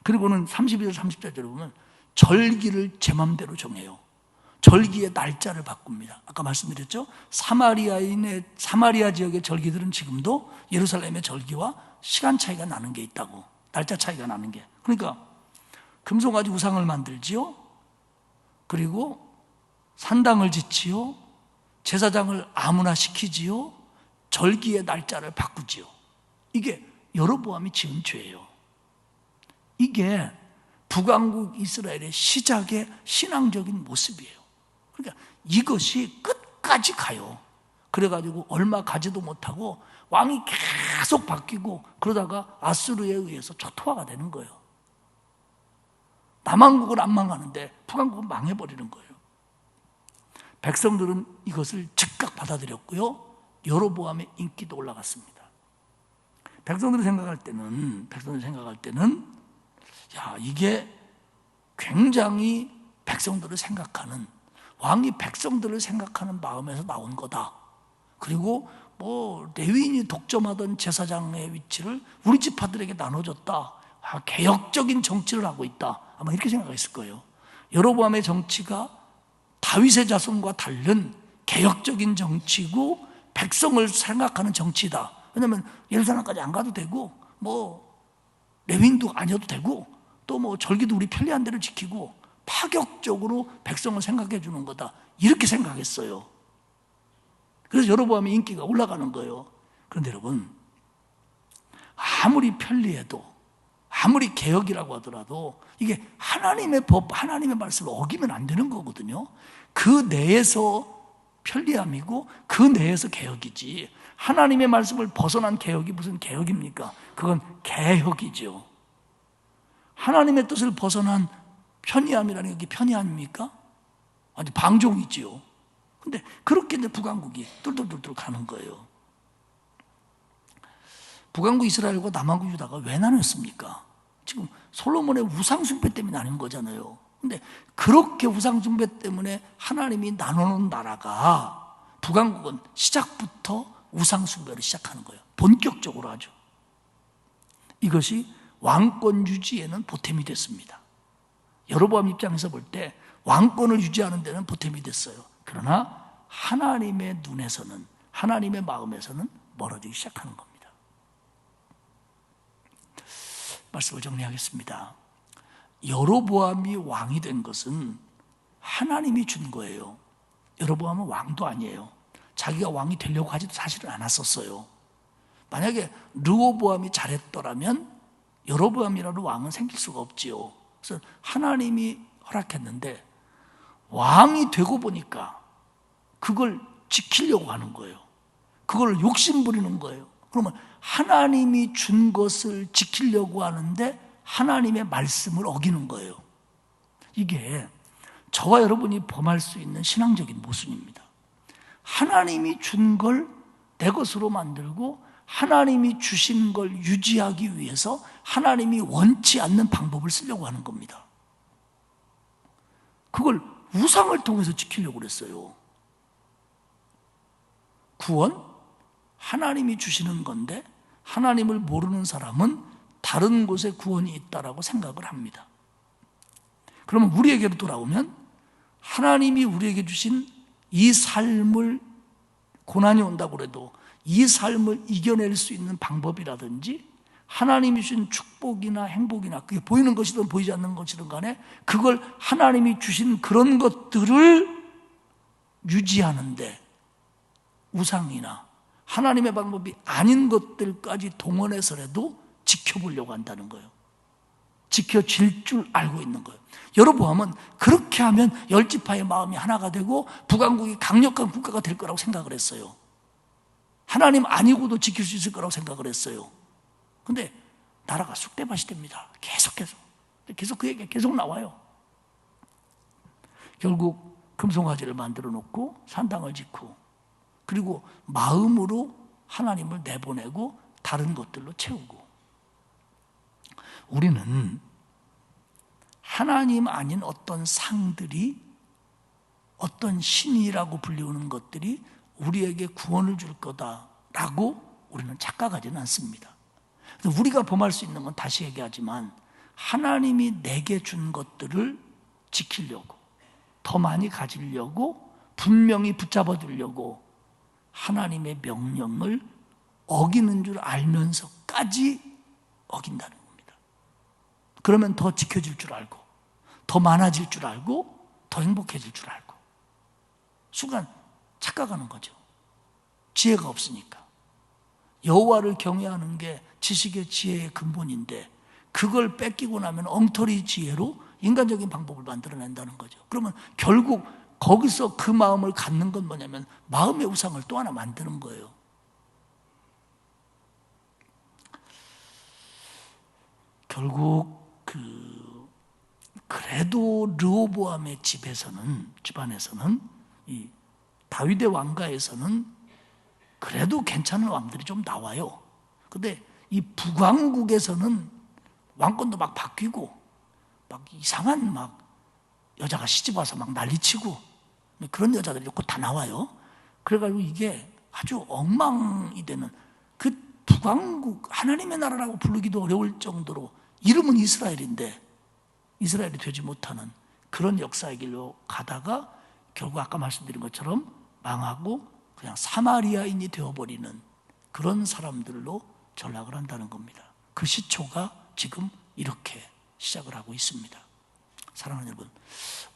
그리고는 32절 30절에 보면 절기를 제 맘대로 정해요. 절기의 날짜를 바꿉니다. 아까 말씀드렸죠? 사마리아 지역의 절기들은 지금도 예루살렘의 절기와 시간 차이가 나는 게 있다고, 날짜 차이가 나는 게. 그러니까 금송아지 우상을 만들지요, 그리고 산당을 짓지요, 제사장을 아무나 시키지요, 절기의 날짜를 바꾸지요. 이게 여로보암이 지은 죄예요. 이게 북왕국 이스라엘의 시작의 신앙적인 모습이에요. 그러니까 이것이 끝까지 가요. 그래가지고 얼마 가지도 못하고 왕이 계속 바뀌고, 그러다가 아수르에 의해서 초토화가 되는 거예요. 남왕국은 안 망하는데 북왕국은 망해버리는 거예요. 백성들은 이것을 즉각 받아들였고요, 여로보암의 인기도 올라갔습니다. 백성들이 생각할 때는 야, 이게 굉장히 백성들을 생각하는, 왕이 백성들을 생각하는 마음에서 나온 거다. 그리고 뭐 레위인이 독점하던 제사장의 위치를 우리 지파들에게 나눠줬다. 개혁적인 정치를 하고 있다. 아마 이렇게 생각했을 거예요. 여로보암의 정치가 다윗의 자손과 다른 개혁적인 정치고 백성을 생각하는 정치다. 왜냐하면 예루살렘까지 안 가도 되고, 뭐 레위인도 아니어도 되고, 또 뭐 절기도 우리 편리한 대로 지키고 파격적으로 백성을 생각해 주는 거다, 이렇게 생각했어요. 그래서 여로보암의 인기가 올라가는 거예요. 그런데 여러분, 아무리 편리해도, 아무리 개혁이라고 하더라도 이게 하나님의 법, 하나님의 말씀을 어기면 안 되는 거거든요. 그 내에서 편리함이고 그 내에서 개혁이지, 하나님의 말씀을 벗어난 개혁이 무슨 개혁입니까? 그건 개혁이죠. 하나님의 뜻을 벗어난 편리함이라는 게 편리함입니까? 아니, 방종이지요. 근데 그렇게 이제 북왕국이 뚫뚫뚫뚫 가는 거예요. 북왕국 이스라엘과 남왕국 유다가 왜 나눴습니까? 지금 솔로몬의 우상숭배 때문에 나눈 거잖아요. 근데 그렇게 우상숭배 때문에 하나님이 나눠놓은 나라가, 북왕국은 시작부터 우상숭배를 시작하는 거예요. 본격적으로 하죠. 이것이 왕권 유지에는 보탬이 됐습니다. 여로보암 입장에서 볼 때 왕권을 유지하는 데는 보탬이 됐어요. 그러나 하나님의 눈에서는, 하나님의 마음에서는 멀어지기 시작하는 겁니다. 말씀을 정리하겠습니다. 여로보암이 왕이 된 것은 하나님이 준 거예요. 여로보암은 왕도 아니에요. 자기가 왕이 되려고 하지도 사실은 않았었어요. 만약에 르호보암이 잘했더라면 여로보암이라는 왕은 생길 수가 없지요. 그래서 하나님이 허락했는데 왕이 되고 보니까 그걸 지키려고 하는 거예요. 그걸 욕심 부리는 거예요. 그러면 하나님이 준 것을 지키려고 하는데 하나님의 말씀을 어기는 거예요. 이게 저와 여러분이 범할 수 있는 신앙적인 모순입니다. 하나님이 준 걸 내 것으로 만들고 하나님이 주신 걸 유지하기 위해서 하나님이 원치 않는 방법을 쓰려고 하는 겁니다. 그걸 우상을 통해서 지키려고 그랬어요. 구원? 하나님이 주시는 건데 하나님을 모르는 사람은 다른 곳에 구원이 있다라고 생각을 합니다. 그러면 우리에게로 돌아오면 하나님이 우리에게 주신 이 삶을, 고난이 온다고 해도 이 삶을 이겨낼 수 있는 방법이라든지 하나님이 주신 축복이나 행복이나 그게 보이는 것이든 보이지 않는 것이든 간에 그걸 하나님이 주신 그런 것들을 유지하는데 우상이나 하나님의 방법이 아닌 것들까지 동원해서라도 지켜보려고 한다는 거예요. 지켜질 줄 알고 있는 거예요. 여로보암은 그렇게 하면 열지파의 마음이 하나가 되고 북왕국이 강력한 국가가 될 거라고 생각을 했어요. 하나님 아니고도 지킬 수 있을 거라고 생각을 했어요. 근데 나라가 쑥대밭이 됩니다. 계속해서. 계속 그 얘기가 계속 나와요. 결국 금송아지를 만들어 놓고 산당을 짓고 그리고 마음으로 하나님을 내보내고 다른 것들로 채우고, 우리는 하나님 아닌 어떤 상들이, 어떤 신이라고 불리우는 것들이 우리에게 구원을 줄 거다라고 우리는 착각하지는 않습니다. 우리가 범할 수 있는 건 다시 얘기하지만 하나님이 내게 준 것들을 지키려고, 더 많이 가지려고, 분명히 붙잡아 두려고 하나님의 명령을 어기는 줄 알면서까지 어긴다는 겁니다. 그러면 더 지켜질 줄 알고, 더 많아질 줄 알고, 더 행복해질 줄 알고, 순간 착각하는 거죠. 지혜가 없으니까. 여호와를 경외하는 게 지식의 지혜의 근본인데 그걸 뺏기고 나면 엉터리 지혜로 인간적인 방법을 만들어낸다는 거죠. 그러면 결국 거기서 그 마음을 갖는 건 뭐냐면 마음의 우상을 또 하나 만드는 거예요. 결국 그래도 르호보암의 집안에서는 이 다윗의 왕가에서는 그래도 괜찮은 왕들이 좀 나와요. 근데 이 북왕국에서는 왕권도 막 바뀌고 막 이상한 막 여자가 시집 와서 막 난리치고 그런 여자들이 곧 다 나와요. 그래가지고 이게 아주 엉망이 되는, 그 북왕국, 하나님의 나라라고 부르기도 어려울 정도로 이름은 이스라엘인데 이스라엘이 되지 못하는 그런 역사의 길로 가다가 결국 아까 말씀드린 것처럼 망하고 그냥 사마리아인이 되어버리는 그런 사람들로 전락을 한다는 겁니다. 그 시초가 지금 이렇게 시작을 하고 있습니다. 사랑하는 여러분,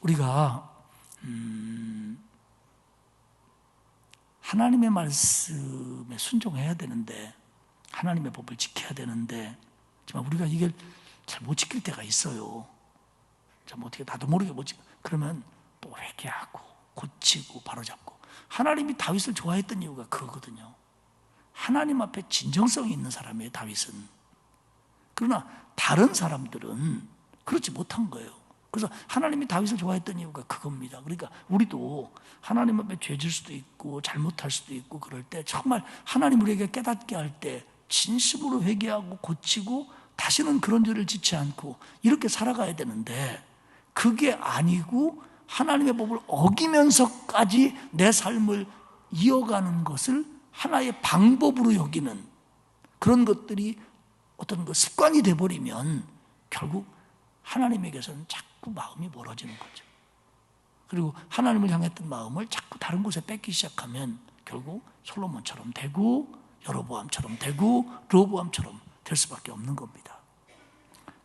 우리가 하나님의 말씀에 순종해야 되는데, 하나님의 법을 지켜야 되는데, 하지만 우리가 이걸 잘 못 지킬 때가 있어요. 참 어떻게 나도 모르게 못 지켜. 그러면 또 회개하고 고치고 바로잡고, 하나님이 다윗을 좋아했던 이유가 그거거든요. 하나님 앞에 진정성이 있는 사람이에요, 다윗은. 그러나 다른 사람들은 그렇지 못한 거예요. 그래서 하나님이 다윗을 좋아했던 이유가 그겁니다. 그러니까 우리도 하나님 앞에 죄질 수도 있고 잘못할 수도 있고 그럴 때 정말 하나님 우리에게 깨닫게 할 때 진심으로 회개하고 고치고 다시는 그런 죄를 짓지 않고 이렇게 살아가야 되는데, 그게 아니고 하나님의 법을 어기면서까지 내 삶을 이어가는 것을 하나의 방법으로 여기는 그런 것들이 어떤 그 습관이 돼버리면 결국 하나님에게서는 자꾸 마음이 멀어지는 거죠. 그리고 하나님을 향했던 마음을 자꾸 다른 곳에 뺏기 시작하면 결국 솔로몬처럼 되고 여로보암처럼 되고 르호보암처럼 될 수밖에 없는 겁니다.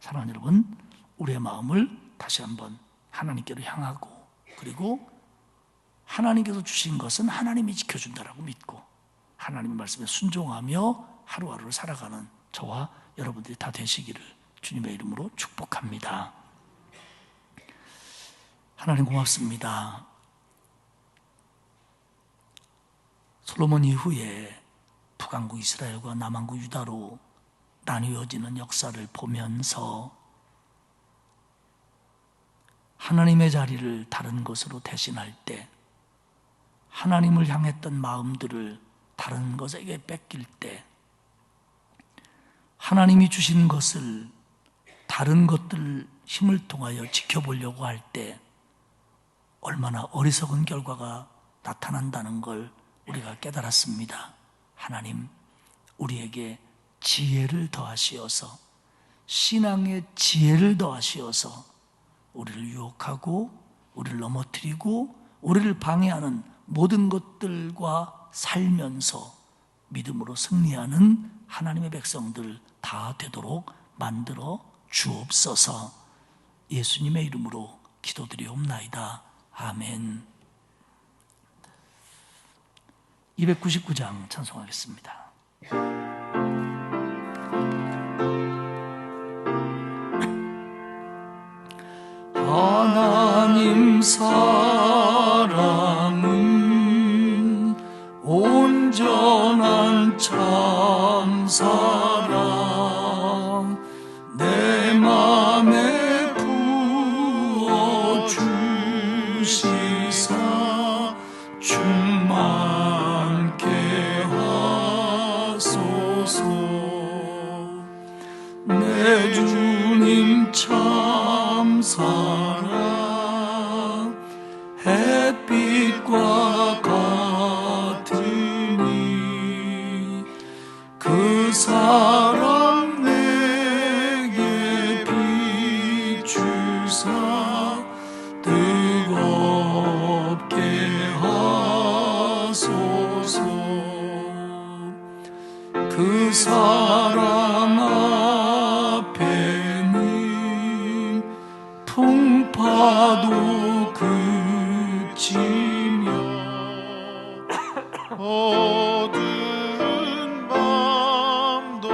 사랑하는 여러분, 우리의 마음을 다시 한번 하나님께로 향하고, 그리고 하나님께서 주신 것은 하나님이 지켜준다라고 믿고 하나님의 말씀에 순종하며 하루하루를 살아가는 저와 여러분들이 다 되시기를 주님의 이름으로 축복합니다. 하나님 고맙습니다. 솔로몬 이후에 북왕국 이스라엘과 남왕국 유다로 나뉘어지는 역사를 보면서 하나님의 자리를 다른 것으로 대신할 때, 하나님을 향했던 마음들을 다른 것에게 뺏길 때, 하나님이 주신 것을 다른 것들 힘을 통하여 지켜보려고 할 때 얼마나 어리석은 결과가 나타난다는 걸 우리가 깨달았습니다. 하나님, 우리에게 지혜를 더하시어서, 신앙의 지혜를 더하시어서 우리를 유혹하고 우리를 넘어뜨리고 우리를 방해하는 모든 것들과 살면서 믿음으로 승리하는 하나님의 백성들 다 되도록 만들어 주옵소서. 예수님의 이름으로 기도드리옵나이다. 아멘. 299장 찬송하겠습니다. 하나님 사랑은 온전한 참 사랑, 내 맘에 부어 주시사 충만케 하소서. 내 주님 참 사랑, 햇빛과 같으니 그 사랑 내게 비추사 뜨겁게 하소서. 그 사랑 앞에는 풍파도 그치며 어두운 밤도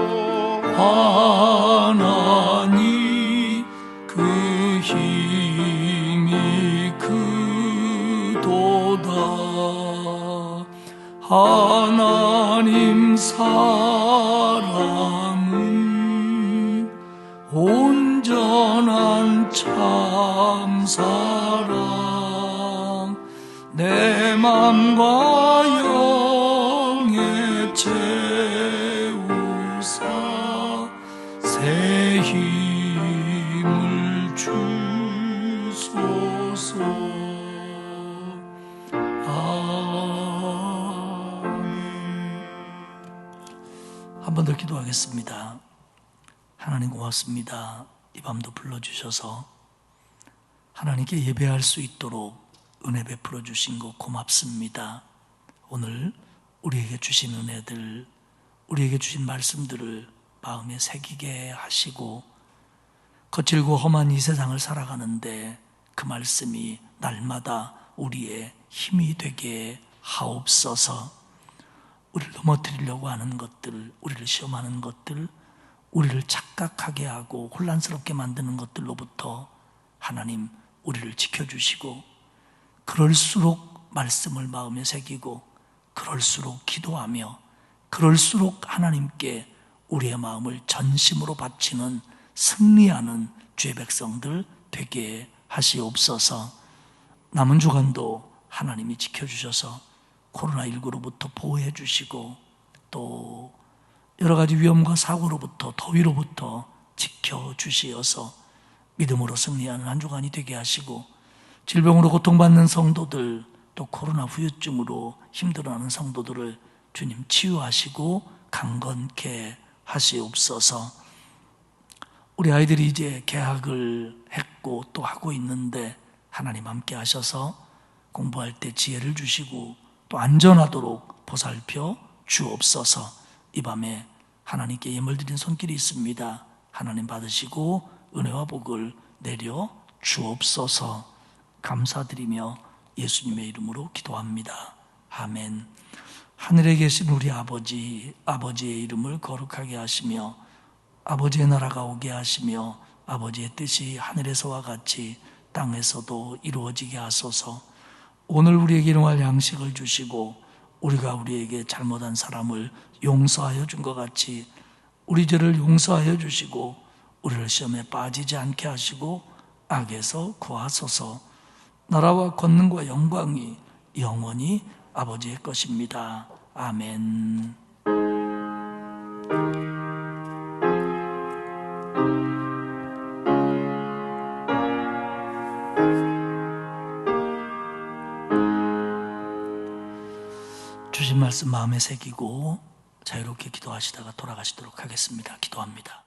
하나니 그 힘이 크도다. 하나님 사랑은 온전한 참 사랑, 내 맘과 영에 채우사 새 힘을 주소서. 아멘. 한 번 더 기도하겠습니다. 하나님 고맙습니다. 이 밤도 불러주셔서 하나님께 예배할 수 있도록 은혜 베풀어 주신 것 고맙습니다. 오늘 우리에게 주신 은혜들, 우리에게 주신 말씀들을 마음에 새기게 하시고 거칠고 험한 이 세상을 살아가는데 그 말씀이 날마다 우리의 힘이 되게 하옵소서. 우리를 넘어뜨리려고 하는 것들, 우리를 시험하는 것들, 우리를 착각하게 하고 혼란스럽게 만드는 것들로부터 하나님 우리를 지켜주시고, 그럴수록 말씀을 마음에 새기고 그럴수록 기도하며 그럴수록 하나님께 우리의 마음을 전심으로 바치는 승리하는 주의 백성들 되게 하시옵소서. 남은 주간도 하나님이 지켜주셔서 코로나19로부터 보호해 주시고 또 여러 가지 위험과 사고로부터 더위로부터 지켜주시어서 믿음으로 승리하는 한 주간이 되게 하시고 질병으로 고통받는 성도들 또 코로나 후유증으로 힘들어하는 성도들을 주님 치유하시고 강건케 하시옵소서. 우리 아이들이 이제 개학을 했고 또 하고 있는데 하나님 함께 하셔서 공부할 때 지혜를 주시고 또 안전하도록 보살펴 주옵소서. 이 밤에 하나님께 예물 드린 손길이 있습니다. 하나님 받으시고 은혜와 복을 내려 주옵소서. 감사드리며 예수님의 이름으로 기도합니다. 아멘. 하늘에 계신 우리 아버지, 아버지의 이름을 거룩하게 하시며 아버지의 나라가 오게 하시며 아버지의 뜻이 하늘에서와 같이 땅에서도 이루어지게 하소서. 오늘 우리에게 일용할 양식을 주시고 우리가 우리에게 잘못한 사람을 용서하여 준 것 같이 우리 죄를 용서하여 주시고 우리를 시험에 빠지지 않게 하시고 악에서 구하소서. 나라와 권능과 영광이 영원히 아버지의 것입니다. 아멘. 주신 말씀 마음에 새기고 자유롭게 기도하시다가 돌아가시도록 하겠습니다. 기도합니다.